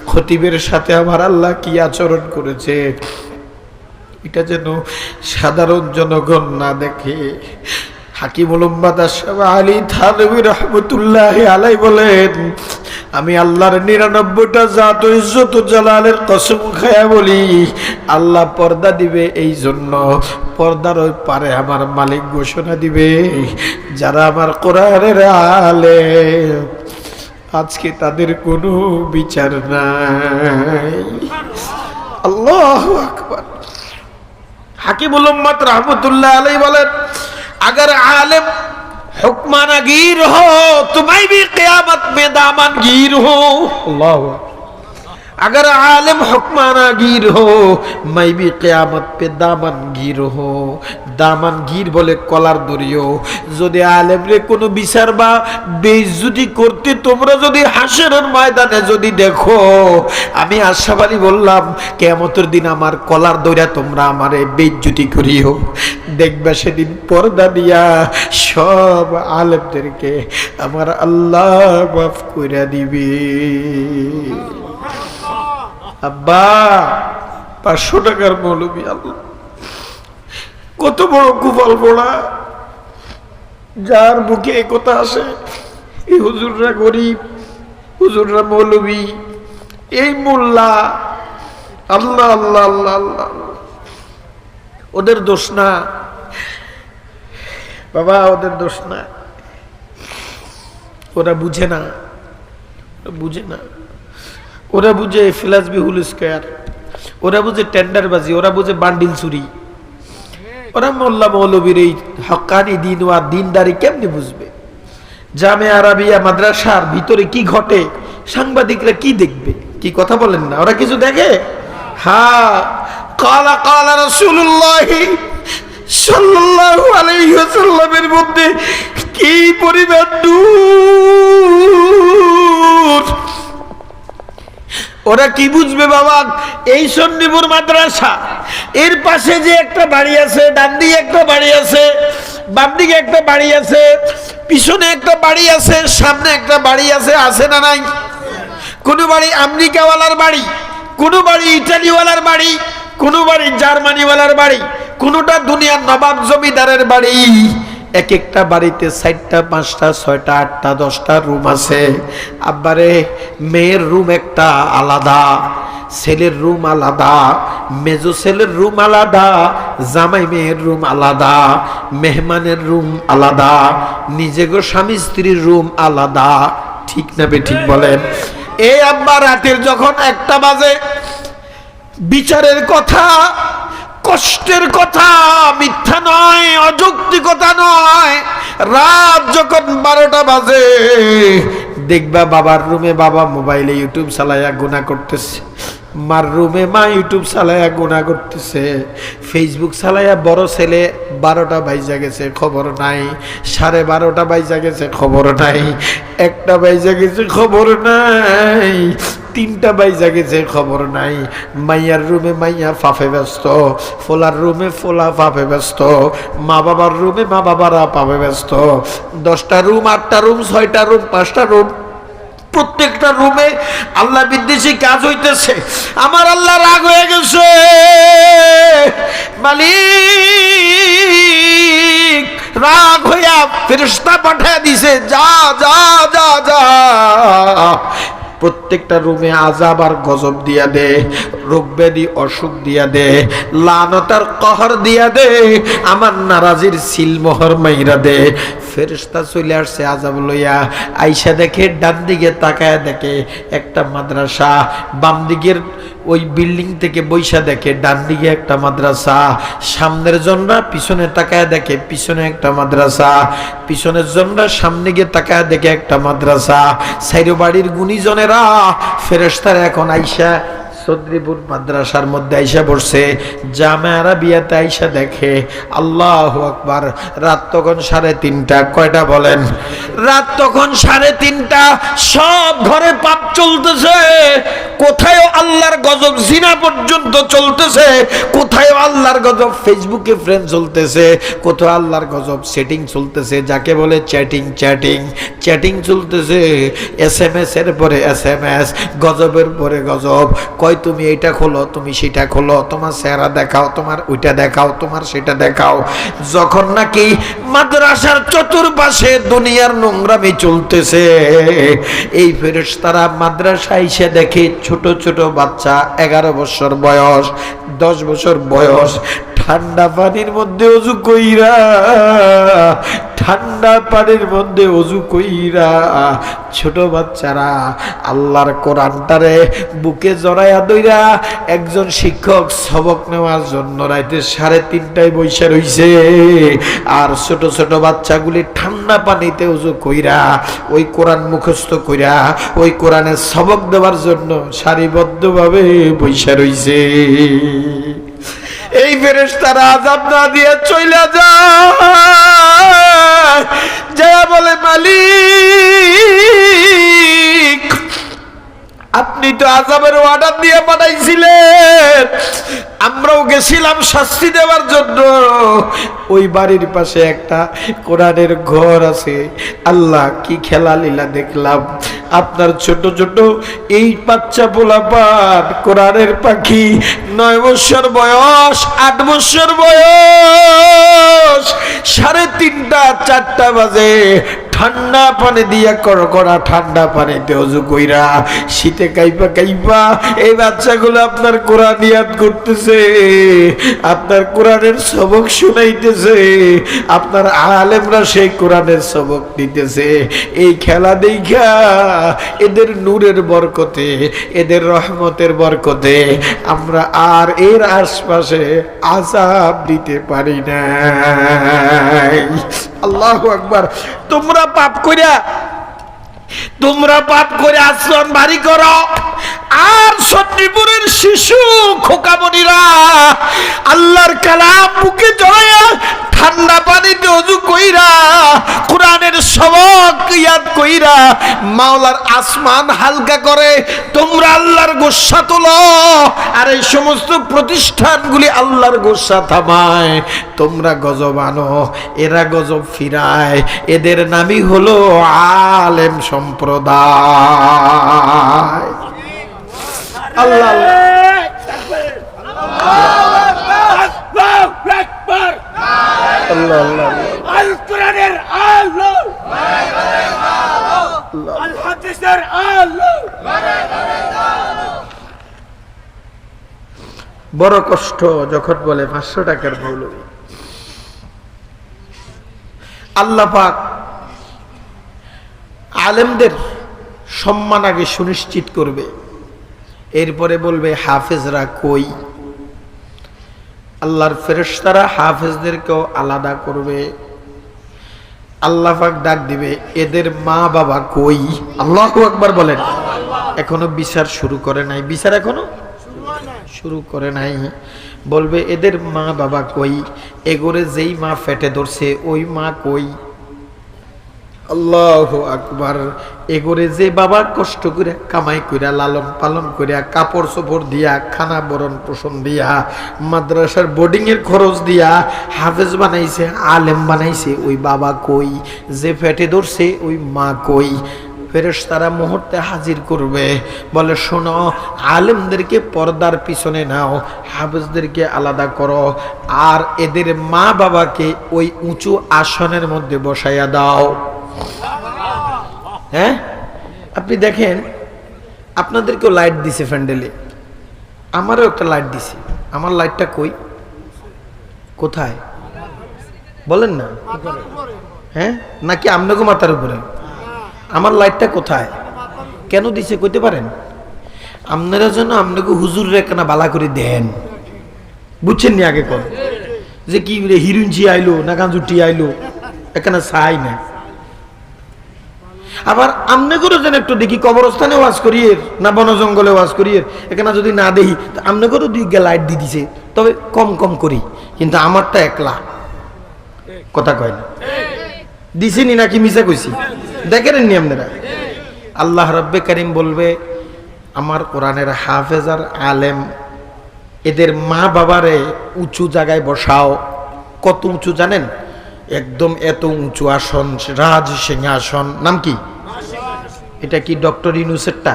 খতিবের সাথে আমার আল্লাহ কি আচরণ করেছে, এটা যেন সাধারণ জনগণ না দেখে। হাকিমুল উম্মাত আশরাফ আলী থানভী রাহমাতুল্লাহি আলাইহি বলেন, আমি আল্লাহর ৯৯টা জাত ও ইজ্জত ও জালালের কসম খায়া বলি, আল্লাহ পর্দা দিবে এই জন্য, পর্দার ওই পারে আমার মালিক ঘোষণা দিবে, যারা আমার কোরআনের আলেম আজকে তাদের কোনো বিচার নাই। আল্লাহু আকবার। হাকিমুল উম্মাত রাহমাতুল্লাহি আলাইহি বলেন, अगर आलिम हुक्मानगीर हो तुम्हें भी क़यामत में दामनगीर हो। अल्लाह। अगर आलिम हुक्मानगीर हो मैं भी क़यामत पे दामनगीर हो। दामनगीर बोले कलार दरियो। যদি আলেমরে কোনো বিচার বা বেইজ্জতি করতে তোমরা যদি হাসরের ময়দানে যদি দেখো, আমি আশরাফ আলী বললাম কিয়ামতের দিন আমার কলার দইরা তোমরা আমারে বেইজ্জতি করিও। দেখবা সেদিন পর্দা দিয়া সব আলেমদেরকে আমার আল্লাহ মাফ কইরা দিবে। আব্বা 500 টাকার মৌলবি, আল্লাহ কত বড় কুফল পড়া, যার বুকে একতা আসে, এই হুজুররা গরিব, হুজুররা মৌলবি, এই মোল্লা, আল্লাহ আল্লাহ আল্লাহ আল্লাহ। ওদের দোষ না বাবা, ওদের দোষ না। ওরা বুঝে না, বুঝে না। ওরা বুঝে ফিলাসফি হুল স্কয়ার, ওরা বুঝে টেন্ডারবাজি, ওরা বুঝে বান্ডিল চুরি। ওরা মোল্লা মৌলবীর এই হক্কানি দিন ও দিনদারি কেমনি বুঝবে? জামে আরাবিয়া মাদ্রাসার ভিতরে কি ঘটে সাংবাদিকরা কি দেখবে? কি কথা বলেন না? ওরা কিছু দেখে? হ্যাঁ, কালা কালা রাসূলুল্লাহ সাল্লাল্লাহু আলাইহি ওয়াসাল্লামের মধ্যে কি পরিমাণ নূর! ওরা কি বুঝবে বাবা? এই সন্নিপুর মাদ্রাসা, এর পাশে যে একটা বাড়ি আছে, ডান দিকে একটা বাড়ি আছে, বাম দিকে একটা বাড়ি আছে, পিছনে একটা বাড়ি আছে, সামনে একটা বাড়ি আছে, আছে না নাই? কোন বাড়ি আমেরিকাওয়ালার বাড়ি, কোন বাড়ি ইটালিওয়ালার বাড়ি, কোন বাড়ি জার্মানিওয়ালার বাড়ি, কোনটা দুনিয়ার নবাব জমিদারের বাড়ি। এক একটা বাড়িতে 4টা 5টা 6টা 8টা 10টা রুম আছে। আব্বারে, মেয়ের রুম একটা আলাদা, ছেলের রুম আলাদা, মেজো ছেলের রুম আলাদা, জামাই মেয়ের রুম আলাদা, মেহমানের রুম আলাদা, নিজেগো স্বামী স্ত্রীর রুম আলাদা। ঠিক না বে ঠিক বলেন? এই আব্বা রাতের যখন 1টা বাজে, বিচারের কথা, কষ্টের কথা, মিথ্যা নয়, অযৌক্তিকতা নয়, রাত যখন 12টা বাজে, দেখবা বাবার রুমে বাবা মোবাইলে ইউটিউব চালাইয়া গুনাহ করতেছে, মার রুমে মা ইউটিউব চালাইয়া গুনাহ করতেছে, ফেসবুক চালাইয়া বড় ছেলে 12টা বাইজা গেছে খবর নাই, 12:30 বাইজা গেছে খবর নাই, 1টা বাইজা গেছে খবর নাই, 3টা বাইজা গেছে খবর নাই। মাইয়ার রুমে মাইয়া ফাফে ব্যস্ত, ফোলার রুমে ফোলা ফাফে ব্যস্ত, মা বাবার রুমে মা বাবারা পাবে ব্যস্ত। 10টা রুম, 8টা রুম, 6টা রুম, 5টা রুম, প্রত্যেকটা রুমে আল্লাহ বিদ্বেষী কাজ হইতেছে। আমার আল্লাহ রাগ হয়ে গেছে, মালিক রাগ হইয়া ফেরেশতা পাঠিয়ে দিছে, যা যা যা যা, প্রত্যেকটা রুমে আযাব আর গজব দিয়া দে, রোগ ব্যাধি অসুখ দিয়া দে, লানত আর কহর দিয়া দে, আমার নারাজির সিলমোহর মাইরা দে। ফেরেশতা চলে আসছে আযাব লইয়া, আইসা দেখে ডান দিকে তাকায় দেখে একটা মাদ্রাসা, বাম দিকের ওই বিল্ডিং থেকে বৈশা দেখে ডান দিকে একটা মাদ্রাসা, সামনের জনরা পিছনে তাকায় দেখে পিছনে একটা মাদ্রাসা, পিছনের জনরা সামনে গিয়ে তাকায় দেখে একটা মাদ্রাসা। সাইরো বাড়ির গুণীজনেরা ফেরেশতারা এখন আইসা সদরিপুর মাদ্রাসার মধ্যে আইসা পড়ছে, জামে আরাবিয়াতে আইসা দেখে, আল্লাহু আকবার, রাত তখন 3:30। কয়টা বলেন? রাত তখন 3:30। সব ঘরে পাপ চলতেছে, কোথায় আল্লাহর গজব জিনা পর্যন্ত চলতেছে, কোথায় আল্লাহর গজব ফেসবুকে ফ্রেন্ড চলতেছে, কোথায় আল্লাহর গজব সেটিং চলতেছে, যাকে বলে চ্যাটিং, চ্যাটিং চ্যাটিং চলতেছে, SMS এর পরে SMS, গজবের পরে গজব। কয় তুমি এইটা খোলো, তুমি সেটা খোলো, তোমার চেহারা দেখাও, তোমার ওইটা দেখাও, তোমার সেটা দেখাও। যখন নাকি মাদ্রাসার চতুর্পাশে দুনিয়ার নোংরামি চলতেছে, এই ফেরেশতারা মাদ্রাসায় এসে দেখে ছোট ছোট বাচ্চা, 11 বছর বয়স, 10 বছর বয়স, ঠান্ডা পানির মধ্যে ওযু কইরা, ঠান্ডা পানির মধ্যে ওযু কইরা ছোট বাচ্চারা আল্লাহর কোরআনটারে বুকে জড়াইয়া দইরা একজন শিক্ষক সবক নেওয়ার জন্য রাতে 3:30টায় বইসা রইছে। আর ছোট ছোট বাচ্চাগুলি ঠান্ডা পানিতে ওযু কইরা ওই কোরআন মুখস্থ কইরা ওই কোরআনের সবক দেওয়ার জন্য সারিবদ্ধভাবে বইসা রইছে। এই ফেরেশতারা আযাব না দিয়ে চইলা যায়, যা বলে মালিক আপনি তো আযাবের অর্ডার দিয়ে পাঠাইছিলেন, আমরাও গেছিলাম শাস্তি দেওয়ার জন্য। ওই বাড়ির পাশে একটা কোরআনের ঘর আছে, আল্লাহ কি খেলা লীলা দেখলাম, আপনার ছোট ছোট এই বাচ্চা পোলাপান কোরআনের পাখি, 9 বছর বয়স, 8 বছর বয়স, 3:30 4টা বাজে ঠান্ডা পানি দিয়া কড়কড়া ঠান্ডা পানিতে ওযু কইরা শীতে কাইপা কাইপা এই বাচ্চাগুলো আপনার কোরআন ইয়াদ করতেছে, আপনার কোরআনের সবক শুনাইতেছে, আপনার আলেমরা সেই কোরআনের সবক দিতেছে। এই খেলা দেখা এদের নূরের বরকতে, এদের রহমতের বরকতে আমরা আর এর আশপাশে আযাব দিতে পারি না। আল্লাহু আকবার। তোমরা পাপ করে আসমান ভারী করো, আর সন্নিপুরের শিশু খোকামণিরা আল্লাহর কালাম বুকে জড়ায়া ঠান্ডা পানিতে ওযু কইরা কোরআনের সবক ইয়াদ কইরা মাওলার আসমান হালকা করে। তোমরা আল্লাহর গোসা তোলো, আর এই সমস্ত প্রতিষ্ঠানগুলি আল্লাহর গোসা থামায়। তোমরা গজব আনো, এরা গজব ফিরায়। এদের নামই হলো আলেম সম্প্রদায়। আল্লাহ বড় কষ্ট যখন বলে 500 টাকার মৌলবী। আল্লাহ পাক আলেমদের সম্মান আগে সুনিশ্চিত করবে, এরপরে বলবে হাফেজরা কই। আল্লাহর ফেরেশতারা হাফেজদেরকেও আলাদা করবে। আল্লাহ পাক ডাক দিবে, এদের মা বাবা কই। আল্লাহু আকবার বলেন। এখনো বিচার শুরু করে নাই, বিচার এখনো শুরু করে নাই। বলবে এদের মা বাবা কই, এগোরে যেই মা ফেটে ধরছে ওই মা কই। আল্লাহু আকবার। এগোরে যে বাবা কষ্ট করে কামাই কইরা লালন পালন কইরা কাপড় চোপড় দিয়া খানা বরণ পোষণ দিয়া মাদ্রাসার বোর্ডিং এর খরচ দিয়া হাফেজ বানাইছে, আলেম বানাইছে, ওই বাবা কই। যে ফেটে ধরছে ওই মা কই। ফেরেশতারা মুহূর্তে হাজির করবে, বলে শোনো, আলেমদেরকে পর্দার পিছনে নাও, হাফেজদেরকে আলাদা করো, আর এদের মা বাবাকে ওই উঁচু আসনের মধ্যে বসাইয়া দাও। হ্যাঁ, আপনি দেখেন, আপনাদেরকেও লাইট দিছে প্যান্ডেলে, আমারও একটা লাইট দিছে। আমার লাইটটা কই, কোথায় বলেন না? হ্যাঁ, নাকি আপনাকে মাথার উপরে? আমার লাইটটা কোথায়, কেন দিছে কইতে পারেন? আপনারা যেন আপনাকে হুজুর রেখানা বালা করে দেন, বুঝছেন নি? আগে কর যে কি হিরুঞ্জি আইলো না গাঞ্জুটি আইলো, এখানে চাই না। আবার আমনে করে যেন একটু দেখি কবরস্থানে ওয়াজ করিয়ে না বন জঙ্গলে ওয়াজ করিয়ে, এখানে যদি না দেখি আমনে করে দুই লাইট দিয়ে দিছে, তবে কম কম করি, কিন্তু আমারটা একলা। কথা কয় না, দিছিনি নাকি মিছা কইছি? দেখেননি আপনারা? আল্লাহ রব্বে কারীম বলবে, আমার কোরআনের হাফেজ আর আলেম এদের মা বাবারে উঁচু জায়গায় বসাও। কত উঁচু জানেন? একদম এত উঁচু আসন, রাজ সিংহাসন। নাম কি এটা? কি ডক্টর ইউনূসেরটা?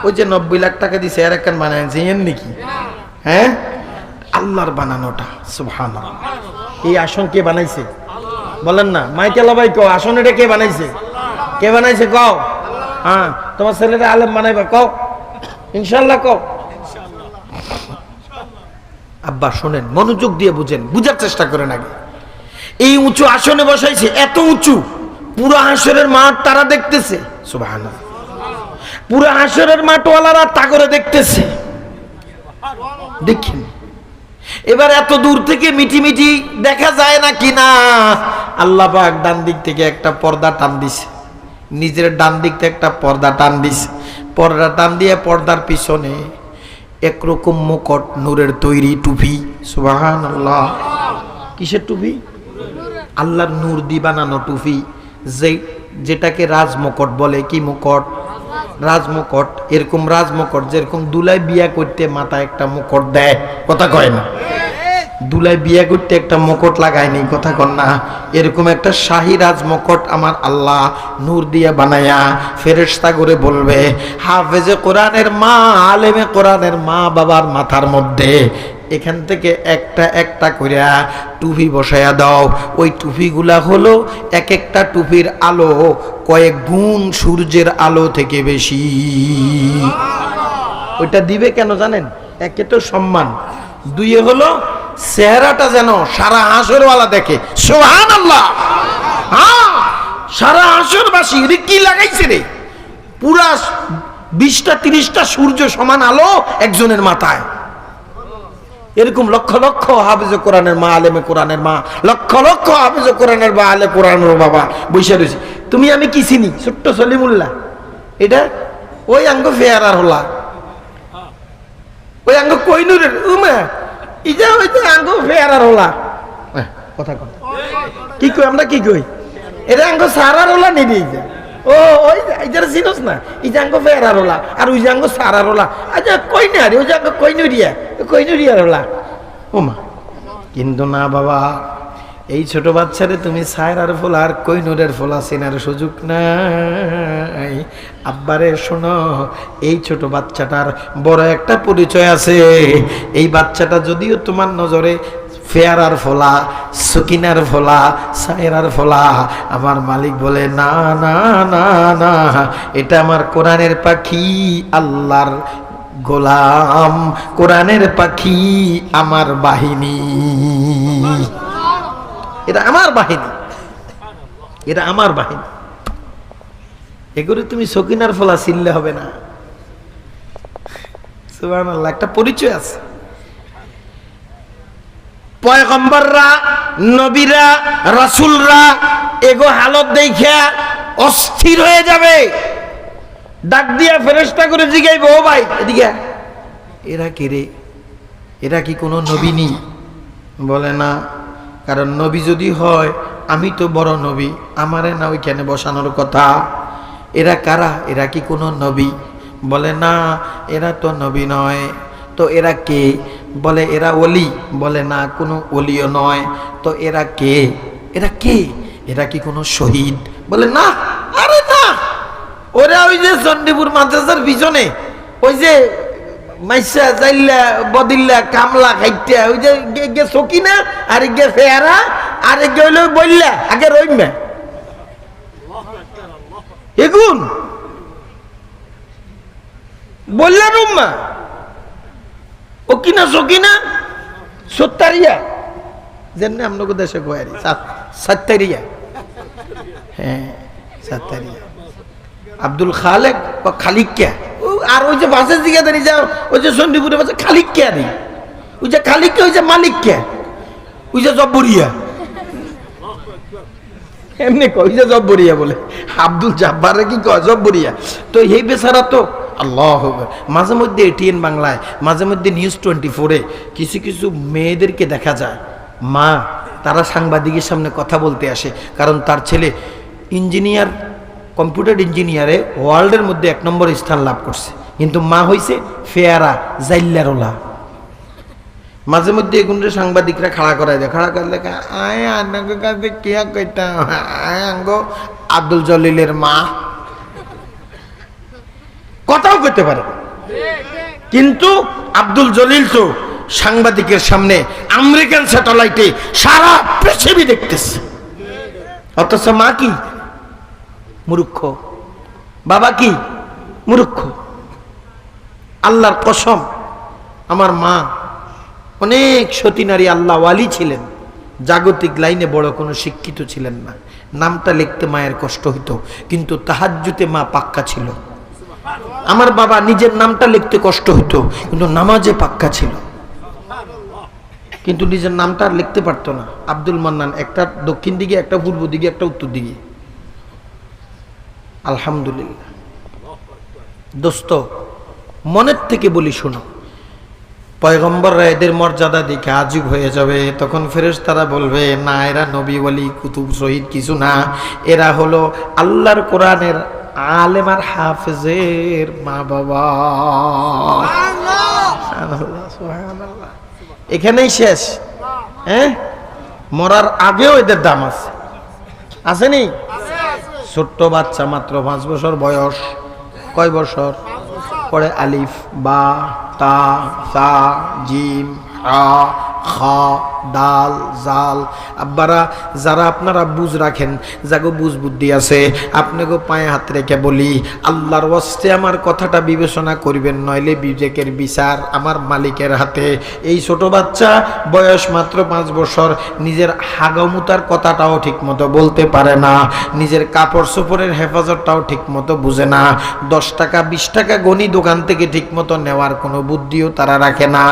ওই যে 90 লাখ টাকা দিছে আর একখান বানায় যেন নাকি? হ্যাঁ, আল্লাহর বানানোটা। সুবহানাল্লাহ। এই আসন কে বানাইছে বলেন না? মাইকেলা ভাই কও, আসন এটা কে বানাইছে? কে বানাইছে কও? হ্যাঁ, তোমার ছেলেরা আলেম বানাইবা কও, ইনশাআল্লাহ কও। আব্বা শোনেন, মনোযোগ দিয়ে বুঝেন, বুঝার চেষ্টা করেন আগে। এই উঁচু আসনে বসাইছে, এত উঁচু, পুরো হাসরের মাঠ তারা দেখতেছে। সুবহানাল্লাহ। পুরো হাসরের মাঠওয়ালারা তা করে দেখতেছে। দেখেন এবার এত দূর থেকে মিটি মিটি দেখা যায় না কিনা? আল্লাহ পাক ডান দিক থেকে একটা পর্দা টান দিছে, নিজের ডান দিক থেকে একটা পর্দা টান দিছে। পর্দা টান দিয়ে পর্দার পিছনে একরকম মুকুট, নূরের তৈরি টুপি। সুবহানাল্লাহ। কিসের টুপি? আল্লাহর নূর দিয়ে বানানো টুপি, যেটাকে রাজমুকুট বলে। কি মুকুট? রাজমুকুট। এরকম রাজমুকুট যেরকম দুলাই বিয়া করতে মাথায় একটা মুকুট দেয়, কথা কয় না? দুলাই বিয়া করতে একটা মুকুট লাগায়নি, কথা কন না? এরকম একটা শাহী রাজমুকুট আমার আল্লাহ নূর দিয়ে বানায়া ফেরেশতা করে বলবে, হাফেজে কোরআনের মা, আলেমে কোরআনের মা বাবার মাথার মধ্যে এখান থেকে একটা একটা কইরা টুপি বসায়া দাও। ওই টুপিগুলা হলো এক একটা টুপির আলো কয়েক গুণ সূর্যের আলো থেকে বেশি। ওইটা দিবে কেন জানেন? একে তো সম্মান, দুইয়ে হলো চেহারাটা যেন সারা হাসরওয়ালা দেখে। সুবহানাল্লাহ। হ্যাঁ, সারা হাসরবাসী রে কি লাগাইছে রে, পুরা 20টা 30টা সূর্য সমান আলো একজনের মাথায়। এরকম লক্ষ লক্ষ হাফেজ কোরআনের মা, আলেমে কোরআনের মা, লক্ষ লক্ষ হাফেজ কোরআনের বা আলে কোরআনের বাবা বৈশা রয়েছে। তুমি আমি কি চিনি? ছোট্ট সলিমুল্লাহ, এটা ওই আঙ্গ ফেয়ারার হলা, ওই আঙ্গ কইনুরের উমা, ইজা ওই যে আঙ্গ ফেয়ারার হলা। কথা কই কি কই আমরা, কি কই? এটা আঙ্গ সারার হলা নিদি। ইজা ও ওই ইজার চিনোস না, ইজা আঙ্গ ফেয়ারার হলা আর ওই যে আঙ্গ সারার হলা। আচ্ছা কই না রে, ওই যে আঙ্গ কইনুরিয়া, কইনুরিয়ার হলা। ওমা, কিন্তু না বাবা, এই ছোট বাচ্চারে তুমি সায়রার ফোলা আর কইনুরের ফোলা চেনার সুযোগ নাই। আব্বারে শোনো, এই ছোট বাচ্চাটার বড় একটা পরিচয় আছে। এই বাচ্চাটা যদিও তোমার নজরে ফেয়ারার ফোলা, সকিনার ফোলা, সায়রার ফোলা, আমার মালিক বলে না না না না, এটা আমার কোরআনের পাখি, আল্লাহর গোলাম, কোরআনের পাখি, আমার বাহিনী। এটা আমার বাহিনী, এটা আমার বাহিনী। এগুলো তুমি সকিনার ফলা চিনলে হবে না। সুবহানাল্লাহ, একটা পরিচয় আছে। পয়গম্বররা, নবীরা, রাসূলরা এগো হালত দেখা অস্থির হয়ে যাবে। ডাক দিয়া ফেরেশতা করে জিগাইবো, ও ভাই এদিকে, এরা কে রে? এরা কি কোনো নবী নি? বলে না, কারণ নবী যদি হয় আমি তো বড় নবী, আমারে না ওইখানে বসানোর কথা। এরা কারা? এরা কি কোনো নবী? বলে না, এরা তো নবী নয়। তো এরা কে? বলে এরা ওলি। বলে না, কোনো ওলিও নয়। তো এরা কে? এরা কে? এরা কি কোনো শহীদ? বলে না, আরে না, ওরা ওই যে চণ্ডীপুর মাদ্রাসার পিছনে ওই যে মাইসা জাইল্লা বদিল্লা কামলা খাইটা ওই যে সকিনা, আর গে ফেয়ারা, আর গে হইল বললা আগে রইমা এগুন বললা রুম্মা ও কিনা সকিনা সত্তারিয়া, যেমনি আপনাকে দেশে গোয়ারি সাত্তারিয়া। হ্যাঁ, সাত্তারিয়া। আব্দুল খালেক বা খালিকা, আর ওই যে বাসের দিকে দাঁড়িয়ে যাও, ওই যে চণ্ডীপুরের বাসে খালিকা নেই, ওই যে খালিকা, ওই যে মালিককে, ওই যে জব্বরিয়া, এমনি কই যে জব্বরিয়া বলে। আব্দুল জাব্বারে কি কয় জব্বরিয়া? তো এই বেচারা তো আল্লাহ, মাঝে মধ্যে এটিএন বাংলায়, মাঝে মধ্যে নিউজ 24-এ কিছু কিছু মেয়েদেরকে দেখা যায়, মা তারা সাংবাদিকের সামনে কথা বলতে আসে, কারণ তার ছেলে ইঞ্জিনিয়ার, কম্পিউটার ইঞ্জিনিয়ারে ওয়ার্ল্ডের মধ্যে 1 নম্বর স্থান লাভ করছে, কিন্তু মা হইছে ফেয়ারা জাইল্লারোলা। মাঝে মধ্যে এগুলো সাংবাদিকরা খাড়া করাই দেয়, খাড়া করলে আয় আঙ্গো কাছে কে কইতা, আয় আঙ্গো আব্দুল জলিলের মা, কথাও করতে পারে। কিন্তু আব্দুল জলিল তো সাংবাদিকের সামনে আমেরিকান স্যাটেলাইটে সারা পৃথিবী দেখতেছে, অথচ মা কি মূর্খ, বাবা কি মূর্খ। আল্লাহর কসম, আমার মা অনেক সতী নারী, আল্লাহ ওয়ালি ছিলেন, জাগতিক লাইনে বড় কোনো শিক্ষিত ছিলেন না। নামটা লিখতে মায়ের কষ্ট হইতো, কিন্তু তাহাজ্জুদে মা পাক্কা ছিল। আমার বাবা নিজের নামটা লিখতে কষ্ট হইতো, কিন্তু নামাজে পাক্কা ছিল, কিন্তু নিজের নামটা আর লিখতে পারতো না। আব্দুল মান্নান, একটা দক্ষিণ দিকে, একটা পূর্ব দিকে, একটা উত্তর দিকে। আলহামদুলিল্লাহ দোস্ত, মনের থেকে বলি শোনো, পয়গম্বররা এদের মর্যাদা দেখে আজীব হয়ে যাবে। তখন ফেরেশতারা বলবে, না এরা নবী ওয়ালি কুতুব শহীদ কিছু না, এরা হলো আল্লাহর কোরআনের আলেম আর হাফেজের মা বাবা। সুবহানাল্লাহ। এখানেই শেষ? হ্যাঁ, মরার আগেও এদের দাম আছে, আসেনি? ছোট্ট বাচ্চা, মাত্র 5 বছর বয়স। কয় বছর? পড়ে আলিফ, বা, তা, সা, জিম, আ, খা, ডাল জাল। আব্বারা যারা আপনারা বুঝ রাখেন, যাগো বুঝ বুদ্ধি আছে, আপনাকে পায়ে হাত রেখে বলি, আল্লাহর ওয়াস্তে আমার কথাটা বিবেচনা করবেন, নইলে বিবেকের বিচার আমার মালিকের হাতে। এই ছোট বাচ্চা বয়স মাত্র 5 বছর, নিজের হাগামুতার কথাটাও ঠিক মতো বলতে পারে না, নিজের কাপড় চোপড়ের হেফাজতটাও ঠিক মতো বুঝে না, 10 টাকা 20 টাকা গনি দোকান থেকে ঠিক মতো নেওয়ার কোনো বুদ্ধিও তারা রাখে না।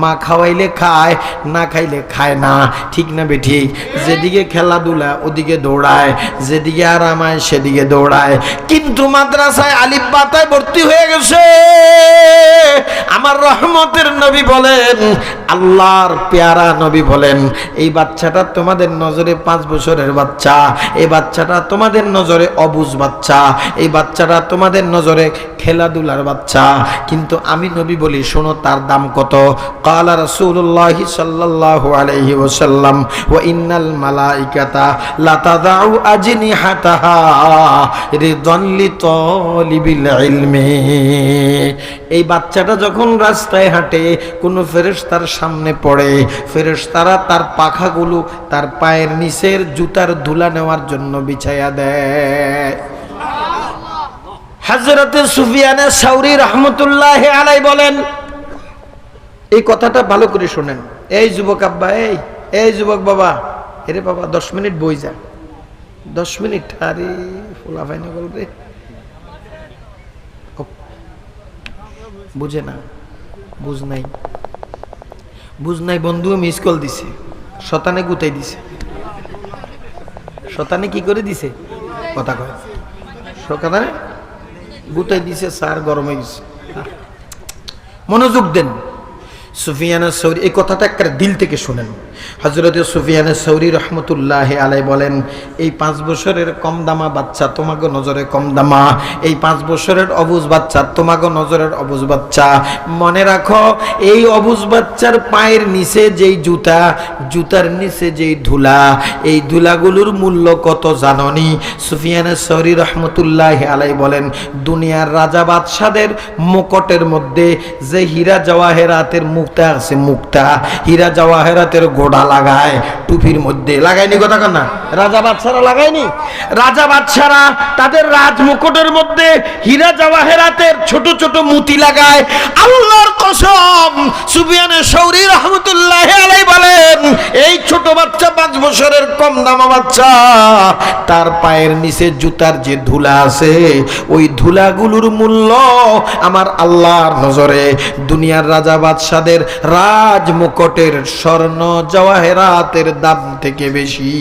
মা খাওয়াইলে খায়, না খাইলে খায় না, ঠিক না বেঠিক? যেদিকে খেলাধুলা ওদিকে দৌড়ায়, যেদিকে আরামায় সেদিকে দৌড়ায়, কিন্তু মাদ্রাসায় আলিফ বাতায় ভর্তি হয়ে গেছে। আমার রহমতের নবী বলেন, আল্লাহর পেয়ারা নবী বলেন, এই বাচ্চাটা তোমাদের নজরে 5 বছরের বাচ্চা, এই বাচ্চাটা তোমাদের নজরে অবুঝ বাচ্চা, এই বাচ্চাটা তোমাদের নজরে খেলাধুলার বাচ্চা, কিন্তু আমি নবী বলি শোনো তার দাম কত। ক্বালা রাসূলুল্লাহ সাল্লাল্লাহু আলাইহি ওয়াসাল্লাম ওয়া ইন্নাল মালাইকাতা লাতাদাউ আজনিহাতাহা রিদান লিতালিবিল ইলমি। এই বাচ্চাটা যখন রাস্তায় হাঁটে, কোন ফেরেশতার সামনে পড়ে, ফেরেশতারা তার পাখাগুলো তার পায়ের নিচের জুতার ধুলা নেওয়ার জন্য বিছায়া দেয়। হযরত সুফিয়ান সাউরি রাহমাতুল্লাহি আলাইহি বলেন, এই কথাটা ভালো করে শুনেন। এই যুবক আব্বা, এই যুবক বাবা, এরে বাবা 10 মিনিট বই যা, 10 মিনিট। আরে ফুলা ফাইনা বলবে, বুঝে না, বুঝ নাই বন্ধু, মিস কল দিছে, শতানে গুতাই দিছে। শতানে কি করে দিছে? কথা কয়, শতানে গুতাই দিছে, স্যার গরম হয়ে গেছে। মনোযোগ দেন। সুফিয়ান সাউরি এই কথাটা একটা দিল থেকে শুনেন। হযরত সুফিয়ান সাউরি রাহমাতুল্লাহি আলাইহি বলেন, এই 5 বছরের কম দামা বাচ্চা তোমাগো নজরে কম দামা, এই 5 বছরের অবুঝ বাচ্চা তোমাগো নজরের অবুঝ বাচ্চা। মনে রাখো, এই অবুঝ বাচ্চার পায়ের নিচে যেই জুতা, জুতার নিচে যেই ধুলা, এই ধুলাগুলোর মূল্য কত জাননি? সুফিয়ান সাউরি রাহমাতুল্লাহি আলাইহি বলেন, দুনিয়ার রাজা বাদশাদের মুকুটের মধ্যে যে হীরা জওয়াহেরাতের মুক্তা আছে, মুক্তা হীরা জওয়াহেরাতের গোড়া লাগায় টুপির মধ্যে, লাগায়নি? কথা কন না, রাজা বাদশারা লাগায়নি? রাজা বাদশারা তাদের রাজ মুকুটের মধ্যে হীরা জওয়াহেরাতের ছোট ছোট মুতি লাগায়। আল্লাহর কসম, সুফিয়ান সাউরি রাহমাতুল্লাহি আলাইহি বলেন, এই ছোট বাচ্চা 5 বছরের কম দামা বাচ্চা, তার পায়ের নিচে জুতার যে ধুলা আছে, ওই ধুলাগুলোর মূল্য আমার আল্লাহর নজরে দুনিয়ার রাজা বাদশাদের রাজ মুকুটের স্বর্ণ জওয়াহেরাতের দাম থেকে বেশি।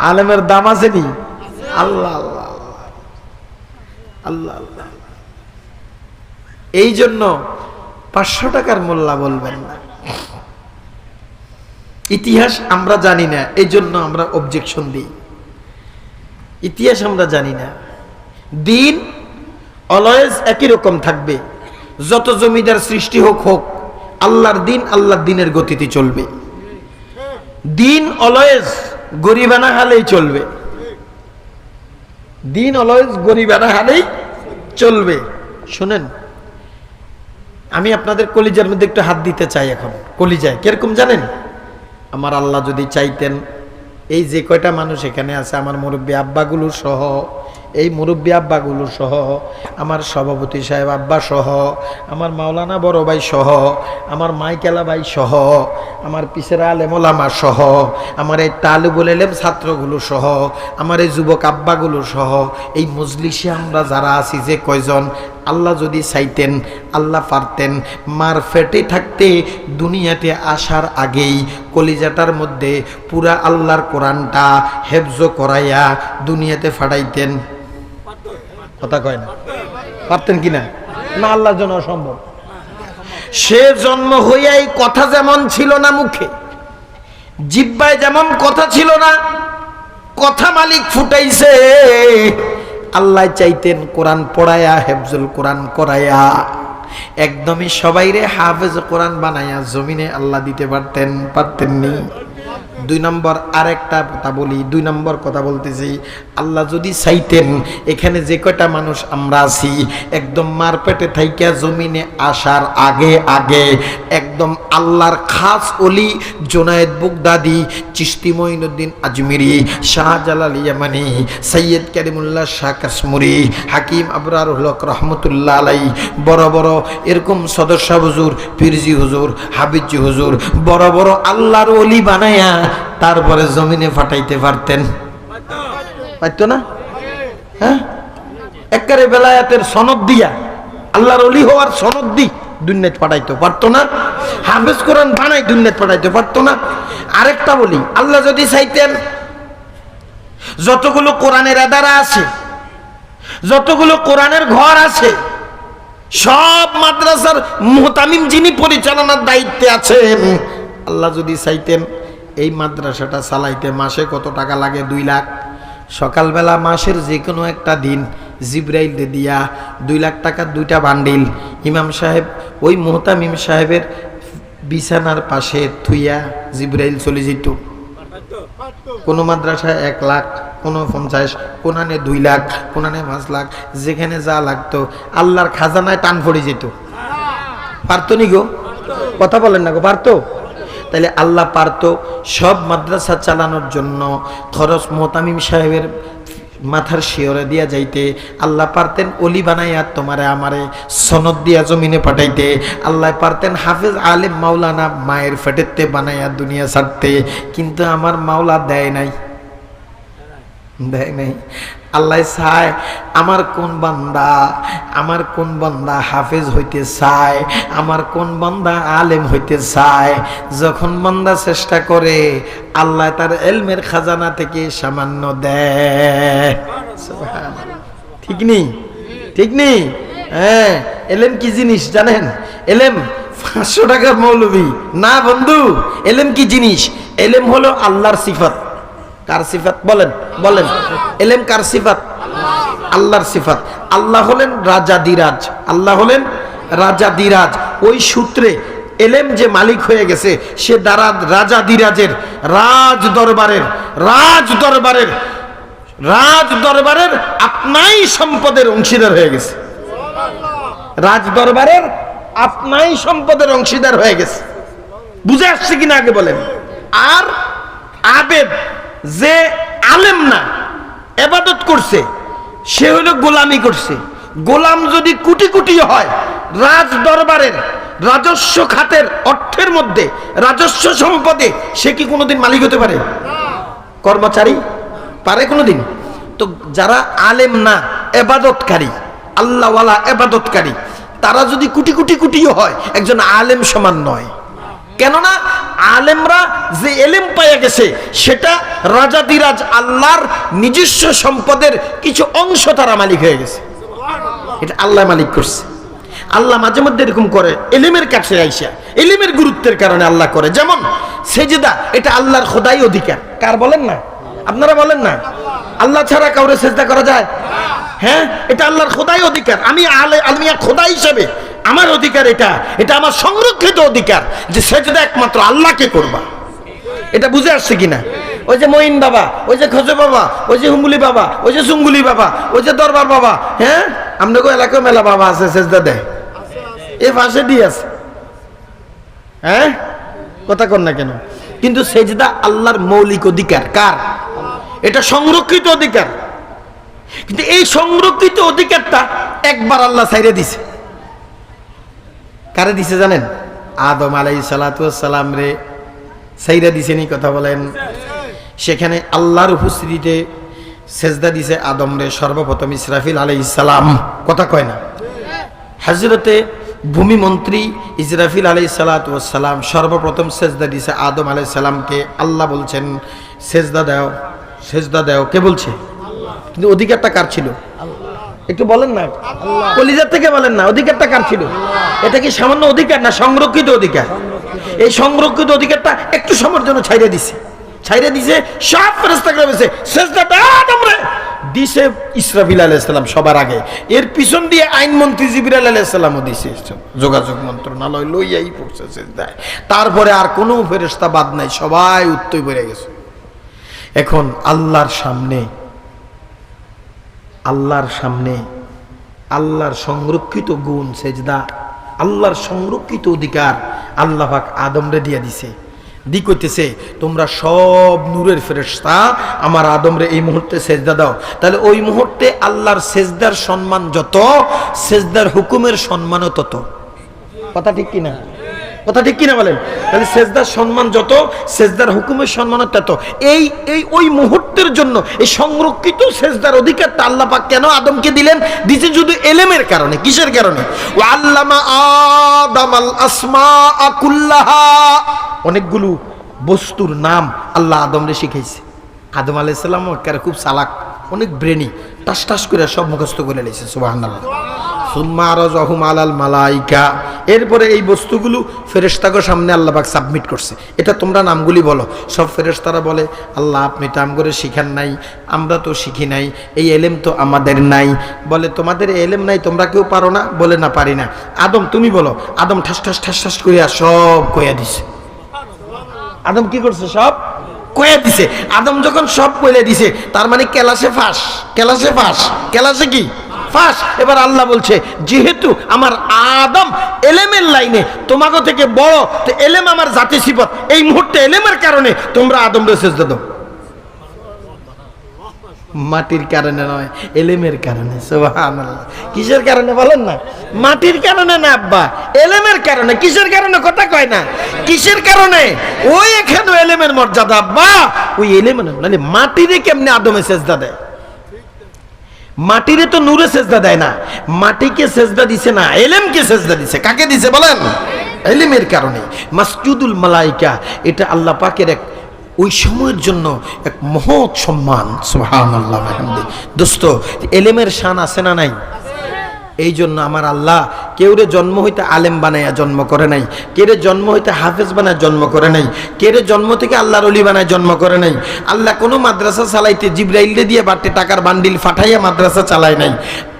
আলেমের দাম আছে নি? আল্লাহ আল্লাহ আল্লাহ আল্লাহ। এই জন্য 500 টাকার মোল্লা বলবেন না। ইতিহাস আমরা জানি না, এই জন্য আমরা অবজেকশন দিই। ইতিহাস আমরা জানি না। দিন অলওয়েজ একই রকম থাকবে, যত জমিদার সৃষ্টি হোক, আল্লাহর দিন আল্লাহর দিনের গতিতে চলবে। দিন অলওয়েজ গরিবানা হালেই চলবে, দিন অলওয়েজ গরিবানা হালেই চলবে। শুনেন, আমি আপনাদের কলিজার মধ্যে একটু হাত দিতে চাই। এখন কলিজায় কিরকম জানেন? আমার আল্লাহ যদি চাইতেন, এই যে কয়টা মানুষ এখানে আছে, আমার মুরব্বী আব্বাগুলো সহ, এই মুরব্বী আব্বাগুলো সহ, আমার সভাপতি সাহেব আব্বা সহ, আমার মাওলানা বড় ভাই সহ, আমার মাইকেলা ভাই সহ, আমার পিছেরা আলেম ওলামা সহ, আমার এই তালিবুল ইলম ছাত্রগুলো সহ, আমার এই যুবক আব্বাগুলো সহ, এই মজলিসে আমরা যারা আছি যে কয়জন, আল্লাহ যদি চাইতেন, আল্লাহ পারতেন মার ফেটে থাকতে দুনিয়াতে আসার আগেই কলিজাটার মধ্যে পুরা আল্লাহর কোরআনটা হেফজ করাইয়া দুনিয়াতে ফাটাইতেন। কথা কয় না? পারতেন কিনা? না, আল্লাহর জন্য অসম্ভব। সে জন্ম হইয়াই কথা যেমন ছিল না মুখে, জিহ্বায় যেমন কথা ছিল না, কথা মালিক ফুটাইছে। আল্লাহ চাইতেন কোরআন পড়ায়া, হেফজুল কোরআন করাইয়া, একদমই সবাইরে হাফেজ কোরআন বানাইয়া জমিনে আল্লাহ দিতে পারতেননি? দুই নম্বর আরেকটা কথা বলি, দুই নম্বর কথা বলতেছি, আল্লাহ যদি চাইতেন এখানে যে কয়টা মানুষ আমরা আছি একদম মারপেটে থাইকা জমিনে আসার আগে আগে একদম আল্লাহর খাস ওলি জুনায়েদ বাগদাদি, চিশতি মঈনুদ্দিন আজমিরি, শাহজালাল ইয়ামানি, সৈয়দ কারিমুল্লাহ শাহ কাশ্মীরি, হাকিম আবরারুল হক রহমতুল্লাহ আলাইহি, বড় বড় এরকম সদস্য হুজুর, পীরজি হুজুর, হাবিবজি হুজুর বড় বড় আল্লাহর ওলি বানায়া তারপরে জমিনে পাঠাইতে পারতেন, পারতো না? হ্যাঁ, একেবারে বেলায়াতের সনদ দিয়া আল্লাহর ওলি হওয়ার সনদ দি দুনিয়াতে পাঠাইতে পারতো না? হাফেজ কোরআন বানাই দুনিয়াতে পাঠাইতে পারতো না? আরেকটা বলি, আল্লাহ যদি চাইতেন যতগুলো কোরআনের আদারা আছে, যতগুলো কোরআনের ঘর আছে, সব মাদ্রাসার মুহতামিম যিনি পরিচালনার দায়িত্বে আছেন, আল্লাহ যদি চাইতেন এই মাদ্রাসাটা চালাইতে মাসে কত টাকা লাগে? 2 লাখ। সকালবেলা মাসের যে কোনো একটা দিন জিব্রাইল দিয়া 2 লাখ টাকা 2টা বান্ডিল ইমাম সাহেব ওই মুহতামিম সাহেবের বিছানার পাশে থুইয়া জিব্রাইল চলে যেত। কোনো মাদ্রাসায় 1 লাখ, কোনো 50, কোনানে 2 লাখ, কোনানে 5 লাখ, যেখানে যা লাগতো আল্লাহর খাজানায় টান পড়ে যেত। পারতো নি গো? কথা বলেন না গো, পারতো? তাহলে আল্লাহ পারতো সব মাদ্রাসা চালানোর জন্য খরচ মুহতামিম সাহেবের মাথার শিওরে দিয়া যাইতে। আল্লাহ পারতেন অলি বানাইয়া তোমারে আমারে সনদ দিয়া জমিনে পাঠাইতে। আল্লাহ পারতেন হাফেজ আলেম মাওলানা মায়ের ফেটেতে বানাইয়া দুনিয়া ছাড়তে, কিন্তু আমার মাওলা দেয় নাই, দেয় নাই। আল্লাহ চায় আমার কোন বান্দা হাফেজ হইতে চায়, আমার কোন বান্দা আলেম হইতে চায়। যখন বান্দা চেষ্টা করে আল্লাহ তার ইলমের খাজানা থেকে সামান্য দেয়। ঠিক নেই? ঠিক নেই? হ্যাঁ, এলেম কি জিনিস জানেন? এলেম 500 টাকার মৌলবি না বন্ধু। এলেম কি জিনিস? এলেম হলো আল্লাহর সিফাত। কার সিফাত? বলেন বলেন। এলেম কার সিফাত? আল্লাহর সিফাত। আল্লাহ হলেন রাজা দিরাজ, আল্লাহ হলেন রাজা দিরাজ। ওই সূত্রে এলেম যে মালিক হয়ে গেছে সে দ্বারা রাজা দিরাজের রাজ দরবারের আপনাই সম্পদের অংশীদার হয়ে গেছে। রাজ দরবারের আপনাই সম্পদের অংশীদার হয়ে গেছে। বুঝে আসছে কিনা আগে বলেন। আর আবেদ যে আলেম না, ইবাদত করছে, সে হলো গোলামি করছে। গোলাম যদি কোটি কোটি হয়, রাজ দরবারের রাজস্ব খাতের অর্থের মধ্যে রাজস্ব সম্পদে সে কি কোনোদিন মালিক হতে পারে? কর্মচারী পারে কোনোদিন? তো যারা আলেম না, ইবাদতকারী, আল্লাহওয়ালা ইবাদতকারী, তারা যদি কোটি কোটি কোটিও হয়, একজন আলেম সমান নয়। কেননা আলেমরা যে এলেম পাইয়া গেছে সেটা রাজা দিরাজ আল্লাহর নিজস্ব সম্পদের কিছু অংশ তারা মালিক হয়ে গেছে। এটা আল্লাহ মালিক করছে। আল্লাহ মাঝে মধ্যে এরকম করে এলেমের কাছে আইসা, এলেমের গুরুত্বের কারণে আল্লাহ করে। যেমন সেজদা, এটা আল্লাহর খোদাই অধিকার। কার বলেন না? আপনারা বলেন না। আল্লাহ ছাড়া কাউরে সেজদা করা যায়? হ্যাঁ, এটা আল্লাহর খোদাই অধিকার। আমি খোদা হিসেবে আমার অধিকার, এটা আমার সংরক্ষিত অধিকার যে সেজদা একমাত্র আল্লাহকে করবা। এটা বুঝে আসছে কিনা? ওই যে মঈন বাবা, ওই যে খোঁজে বাবা, ওই যে হুঙ্গুলি বাবা, ওই যে সুঙ্গুলি বাবা, ওই যে দরবার বাবা, হ্যাঁ, আপনাকে এলাকায় মেলা বাবা আছে সেজদা দেয়, এ পাশে দিয়ে আছে। হ্যাঁ, কথা কর না কেন? কিন্তু সেজদা আল্লাহর মৌলিক অধিকার। কার? এটা সংরক্ষিত অধিকার। কিন্তু এই সংরক্ষিত অধিকারটা একবার আল্লাহ ছাইরে দিছে। কারে দিছে জানেন? আদম আলাইহিস সালাতু ওয়াস সালাম রে ছাইরা দিছেন। এই কথা বলেন। সেখানে আল্লাহর উপস্থিতিতে সেজদা দিছে আদম রে সর্বপ্রথম ইসরাফিল আলাইহিস সালাম। কথা কয় না? হযরতে ভূমি মন্ত্রী ইসরাফিল আলাইহিস সালাতু ওয়াস সালাম সর্বপ্রথম সেজদা দিছে আদম আলাইহিস সালামকে। আল্লাহ বলছেন সেজদা দাও, সেজদা দাও। কে বলছে? কিন্তু অধিকারটা কার ছিল? একটু বলেন না, কলিজার থেকে বলেন না। অধিকারটা কার ছিল? এটা কি সামান্য অধিকার না সংরক্ষিত অধিকার? এই সংরক্ষিত অধিকারটা একটু সময়ের জন্য ছাইরে দিছে। সব ফেরেশতাকে বলেছে সেজদা দাও আদম রে। দিছে ইসরাফিল আলাইহিস সালাম সবার আগে, এর পিছন দিয়ে আইনমন্ত্রী জিবরাইল আলাইহিস সালামও দিছে, যোগাযোগ মন্ত্রণালয় লইয়াই পড়ছে সিজদায়। তারপরে আর কোনো ফেরেশতা বাদ নাই, সবাই উত্তই পড়ে গেছে। এখন আল্লাহর সামনে আল্লাহর সংরক্ষিত গুণ সেজদা, আল্লাহর সংরক্ষিত অধিকার আল্লাহ পাক আদমরে দিয়া দিছে। কইতেছে তোমরা সব নূরের ফেরেশতা আমার আদমরে এই মুহূর্তে সেজদা দাও। তাহলে ওই মুহূর্তে আল্লাহর সেজদার সম্মান যত, সেজদার হুকুমের সম্মানও তত। কথা ঠিক কিনা? কথা ঠিক কিনা বলেন? তাহলে সেজদার সম্মান যত, সেজদার হুকুমের সম্মানও তত। এই ওই মুহূর্তের জন্য এই সংরক্ষিত সেজদার অধিকারটা আল্লাহ পাক কেন আদমকে দিলেন? দিছে শুধু ইলমের কারণে। কিসের কারণে? ওয়া আল্লামা আদামাল আসমাআ কুল্লাহা, অনেকগুলো বস্তুর নাম আল্লাহ আদমরে শিখাইছে। আদম আলাইহিস সালাম খুব চালাক, অনেক ব্রেনি, টাস টাস করে সব মুখস্থ করে নিয়েছে। সুবহানাল্লাহ। সুম্মা আরাজাহুম আলাল মালাইকা, এরপরে এই বস্তুগুলো ফেরেশতাদের সামনে আল্লাহ পাক সাবমিট করছে। এটা তোমরা নামগুলি বলো। সব ফেরেশতারা বলে আল্লাহ আপনি তো আমগরে শিখান নাই, আমরা তো শিখি নাই, এই এলেম তো আমাদের নাই। বলে তোমাদের এলেম নাই, তোমরা কেউ পারো না? বলে না পারি না। আদম তুমি বলো। আদম ঠাস ঠাস ঠাস ঠাস কইয়া সব কইয়া দিছে। আদম কি করছে? সব কয়ে দিছে। আদম যখন সব কইলে দিছে, তার মানে ক্লাসে ফাঁস, ক্লাসে ফাঁস, ক্লাসে কি ফাঁস। এবার আল্লাহ বলছে যেহেতু আমার আদম এলেমের লাইনে তোমাকে থেকে বড়, তো এলেম আমার জাতি সিফত, এই মুহূর্তে এলেমের কারণে তোমরা আদমরে সেজদা দাও। মাটির কারণে নয়, এলেমের কারণে। সুবহানাল্লাহ। কিসের কারণে বলেন না? মাটির কারণে না আব্বা, এলেমের কারণে। কিসের কারণে? কথা কয় না। কিসের কারণে? ওই এখানে এলেমের মর্যাদা আব্বা, ওই এলেমের। মানে মাটিরে কেমনে আদমে সেজদা দেয়? মাটিরে তো নূরে সেজদা দেয় না, মাটিকে সেজদা দিছে না, এলেমকে সেজদা দিছে। কাকে দিছে বলেন? এলেমের কারণে। মাসজুদুল মালাইকা, এটা আল্লাহ পাকের এক ওই সময়ের জন্য এক মহৎ সম্মান। সুবহানাল্লাহ। দোস্ত, এলেমের শান আছে না নাই? এই জন্য আমার আল্লাহ কেউরে জন্ম হইতে আলেম বানাইয়া জন্ম করে নাই, কেরে জন্ম হইতে হাফেজ বানায় জন্ম করে নাই, কেরে জন্ম থেকে আল্লাহর ওলি বানায় জন্ম করে নাই। আল্লাহ কোনো মাদ্রাসা চালাইতে জিবরাইলরে দিয়ে বাড়তে টাকার বান্ডিল ফাটাইয়া মাদ্রাসা চালায় নাই।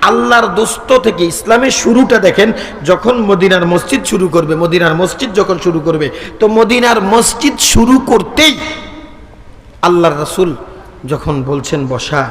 আল্লাহর দোস্ত থেকে ইসলামের শুরুটা দেখেন, যখন মদিনার মসজিদ শুরু করবে, মদিনার মসজিদ যখন শুরু করবে, তো মদিনার মসজিদ শুরু করতেই আল্লাহর রাসূল যখন বলছেন বসা,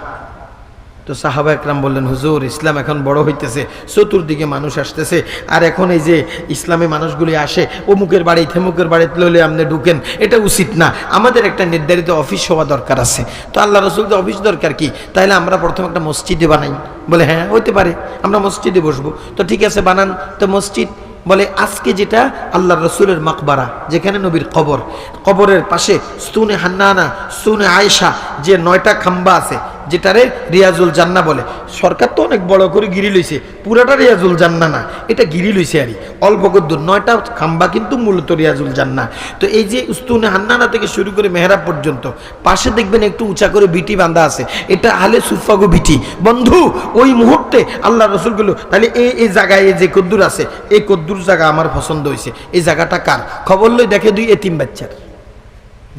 তো সাহাবা একরাম বললেন হুজুর ইসলাম এখন বড় হইতেছে, চতুর্দিকে মানুষ আসতেছে, আর এখন এই যে ইসলামে মানুষগুলি আসে অমুকের বাড়ি থেমুকের বাড়িতে লইলে আপনি ঢুকেন, এটা উচিত না, আমাদের একটা নির্ধারিত অফিস হওয়া দরকার আছে। তো আল্লাহ রসুলকে অফিস দরকার কি? তাহলে আমরা প্রথম একটা মসজিদে বানাই। বলে হ্যাঁ হইতে পারে, আমরা মসজিদে বসবো। তো ঠিক আছে বানান। তো মসজিদ বলে আজকে যেটা আল্লাহ রসুলের মাকবারা, যেখানে নবীর কবর, কবরের পাশে স্তূনে হান্নানা, স্তূনে আয়েশা, যে 9টা খাম্বা আছে, যেটারে রিয়াজুল জান্না বলে। সরকার তো অনেক বড় করে গিরি লইছে, পুরাটা রিয়াজুল জান্না না, এটা গিরি লইছে আরই অল্প কদ্দুর। 9টা খাম্বা কিন্তু মূলত রিয়াজুল জান্না। তো এই যে স্তূনে হান্নানা থেকে শুরু করে মেহরাব পর্যন্ত পাশে দেখবেন একটু উঁচা করে বিটি বাঁধা আছে, এটা আহলে সুফাগো বিটি। বন্ধু, ওই মুহূর্তে আল্লাহ রসুলগুলো তাহলে এই জায়গায় এই যে কদ্দুর আছে, এই কদ্দুর জায়গা আমার পছন্দ হয়েছে, এই জায়গাটা কার? খবর লই দেখে 2 এতিম বাচ্চার।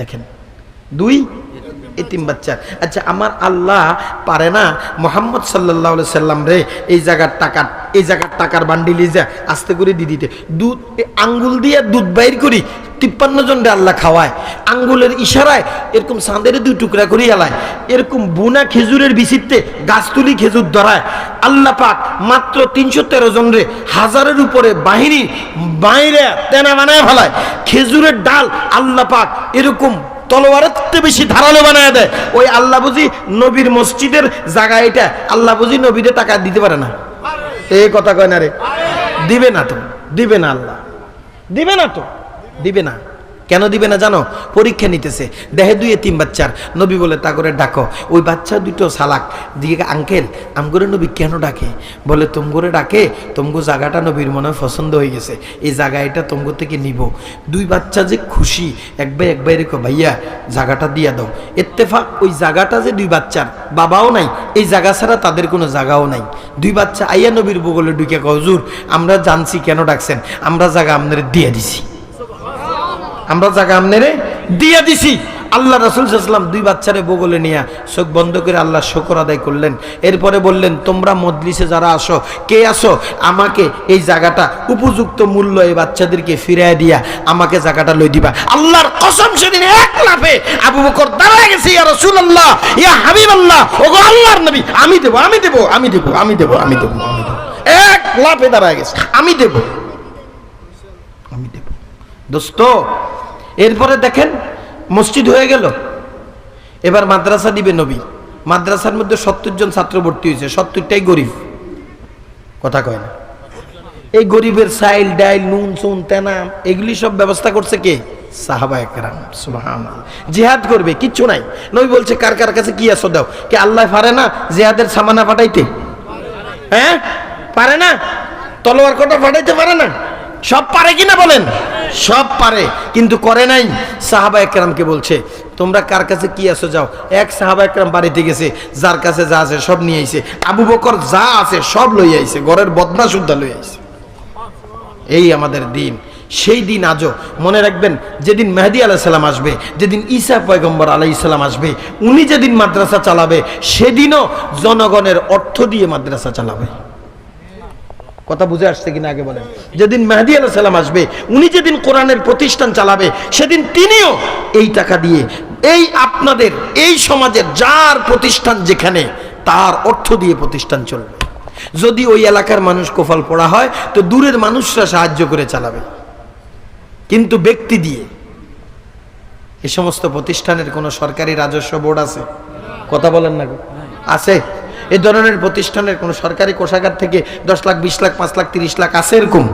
দেখেন 2 এতিম বাচ্চা। আচ্ছা, আমার আল্লাহ পারে না মুহাম্মদ সাল্লাল্লাহু আলাইহি সাল্লাম রে এই জায়গার টাকার বান্ডিলি যা আস্তে করে দিয়ে দিতে, দুধ আঙ্গুল দিয়ে দুধ বাইর করি 53 জনরে আল্লাহ খাওয়ায়, আঙ্গুলের ইশারায় এরকম সাঁদের 2 টুকরা করে আলায়, এরকম বুনা খেজুরের বিচিত্রে গাছতুলি খেজুর ধরায়। আল্লাহ পাক মাত্র 313 জনরে 1000-এর উপরে বাহিনী বাইরে তেনা বানায় ফেলায়। খেজুরের ডাল আল্লাহ পাক এরকম তলোয়ারের বেশি ধারালো বানায় দেয়। ওই আল্লাহ বুঝি নবীর মসজিদের জায়গা, এটা আল্লাহ বুঝি নবীরে টাকা দিতে পারে না? এই কথা কয় না রে? দিবে না তো, দিবে না, আল্লাহ দিবে না তো, দিবে না। কেন দিবে না জানো? পরীক্ষা নিতেছে। দেখে 2 এতিম বাচ্চার, নবী বলে তা করে ডাকো। ওই বাচ্চা 2টো সালাক দিয়ে, আঙ্কেল আমগরে নবী কেন ডাকে? বলে তোমগরে ডাকে, তোমগো জায়গাটা নবীর মনে পছন্দ হয়ে গেছে, এই জায়গা এটা তোমগো থেকে নিব। 2 বাচ্চা যে খুশি, একবার রেখো ভাইয়া জায়গাটা দিয়া দাও। ইত্তেফাক ওই জায়গাটা যে 2 বাচ্চার বাবাও নাই, এই জায়গা ছাড়া তাদের কোনো জায়গাও নাই। 2 বাচ্চা আইয়া নবীর বগলে ঢুকে কয় হুজুর আমরা জানছি কেন ডাকছেন, আমরা জায়গা আপনারে দিয়ে দিছি, আমরা জায়গা আপনারে দিয়ে দিছি। আল্লাহ রাসূল সাল্লাল্লাহু আলাইহি ওয়াসাল্লাম দুই বাচ্চারে বগলে নিয়ে চোখ বন্ধ করে আল্লাহ শুকর আদায় করলেন। এরপরে বললেন, তোমরা মজলিসে যারা আসো, কে আসো, আমাকে এই জায়গাটা উপযুক্ত মূল্য এই বাচ্চাদেরকে ফিরিয়ে দিয়া আমাকে জায়গাটা লই দিবা। আল্লাহর কসম, সেদিন এক লাফে আবু বকর দাঁড়ায় গেছে, ইয়া রাসূলুল্লাহ, ইয়া হাবিবাল্লাহ, ওগো আল্লাহর নবী, আমি দেব, আমি দেব, আমি দেব, আমি দেব, আমি দেব, আমি দেব। এক লাফে দাঁড়ায় গেছে, আমি দেব, আমি দেব। দোস্ত, এরপরে দেখেন মসজিদ হয়ে গেল, এবার মাদ্রাসা দিবে নবী। মাদ্রাসার মধ্যে 70 জন ছাত্র ভর্তি হয়েছে, 70টাই গরিব, কথা কয় না। এই গরিবের চাইল ডাইল নুন চুন তেনা এগুলি সব ব্যবস্থা করছে কে? সাহাবায়ে কেরাম। সুবহানাল্লাহ। জিহাদ করবে, কিচ্ছু নাই। নবী বলছে, কার কার কাছে কি আছে দাও। কে আল্লাহ পারে না জিহাদের সামানা ফাটাইতে? হ্যাঁ, পারে না? তলোয়ার কটা ফাটাইতে পারে না? সব পারে কিনা বলেন? সব পারে, কিন্তু করে নাই। সাহাবায়ে কেরামকে বলছে, তোমরা কার কাছে কি আছো যাও। এক সাহাবায়ে কেরাম বাড়িতে গেছে, যার কাছে যা আছে সব নিয়ে আইছে। আবু বকর যা আছে সব লই আইছে, ঘরের বদনা সুদ্ধা লই আইছে। এই আমাদের দিন, সেই দিন আজও মনে রাখবেন। যেদিন মেহেদী আলাইহিস সালাম আসবে, যেদিন ঈসা পয়গম্বর আলাইহিস সালাম আসবে, উনি যেদিন মাদ্রাসা চালাবে, সেদিনও জনগণের অর্থ দিয়ে মাদ্রাসা চালাবে। কথা বুঝে আসছে কিনা আগে বলেন। যেদিন মেহেদী আলাইহিস সালাম আসবে, উনি যেদিন কোরআনের প্রতিষ্ঠান চালাবে, সেদিন তিনিও এই টাকা দিয়ে, এই আপনাদের এই সমাজের যার প্রতিষ্ঠান যেখানে, তার অর্থ দিয়ে প্রতিষ্ঠান চলবে। যদি ওই এলাকার মানুষ কোফাল পড়া হয়, তো দূরের মানুষরা সাহায্য করে চালাবে, কিন্তু ব্যক্তি দিয়ে। এই সমস্ত প্রতিষ্ঠানের কোনো সরকারি রাজস্ব বোর্ড আছে? কথা বলেন না, আছে? এই ধরনের প্রতিষ্ঠানের কোন সরকারি কোষাগার থেকে 10 লাখ 20 লাখ 5 লাখ 30 লাখ আছে এরকম?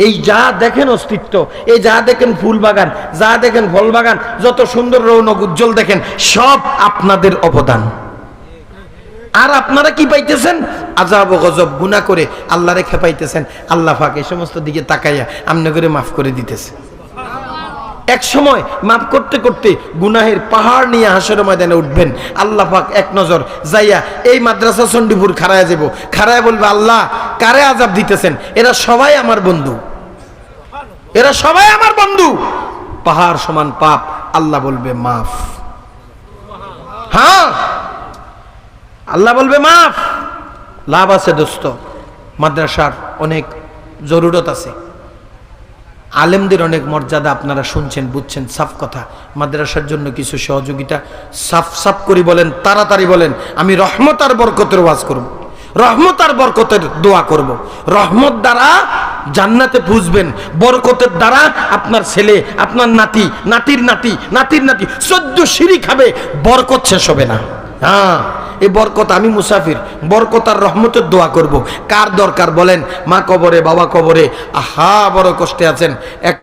এই যা দেখেন অস্তিত্ব, এই যা দেখেন ফুল বাগান, যা দেখেন ফল বাগান, যত সুন্দর রৌনক উজ্জ্বল দেখেন, সব আপনাদের অবদান। আর আপনারা কি পাইতেছেন? আযাব ও গজব, গুনাহ করে আল্লাহরে খেপাইতেছেন। আল্লাহ পাক এই সমস্ত দিকে তাকাইয়া আমনে করে মাফ করে দিতেছে। এক সময় মাফ করতে করতে গুনাহের পাহাড় নিয়ে হাসরের ময়দানে উঠবেন। আল্লাহ পাক এক নজর যাইয়া এই মাদ্রাসা চণ্ডীপুর খাড়ায় যাব, খাড়ায় বলবে, আল্লাহ কারে আযাব দিতেছেন? এরা সবাই আমার বন্ধু, এরা সবাই আমার বন্ধু। পাহাড় সমান পাপ, আল্লাহ বলবে মাফ। হ্যাঁ, আল্লাহ বলবে মাফ। লাভ আছে দোস্ত, মাদ্রাসার অনেক জরুরত আছে, আলেমদের অনেক মর্যাদা আপনারা শুনছেন, বুঝছেন। সাফ কথা, মাদ্রাসার জন্য কিছু সহযোগিতা সাফ সাফ করে বলেন, তাড়াতাড়ি বলেন। আমি রহমত আর বরকতের ওয়াজ করব, রহমত আর বরকতের দোয়া করব। রহমত দ্বারা জান্নাতে পুজবেন, বরকতের দ্বারা আপনার ছেলে, আপনার নাতি, নাতির নাতি, নাতির নাতি 14 সিঁড়ি খাবে, বরকত শেষ হবে না। হ্যাঁ, এই বরকত, আমি মুসাফির, বরকত আর রহমতের দোয়া করব। কার দরকার বলেন? মা কবরে, বাবা কবরে, আহা বড় কষ্টে আছেন। এক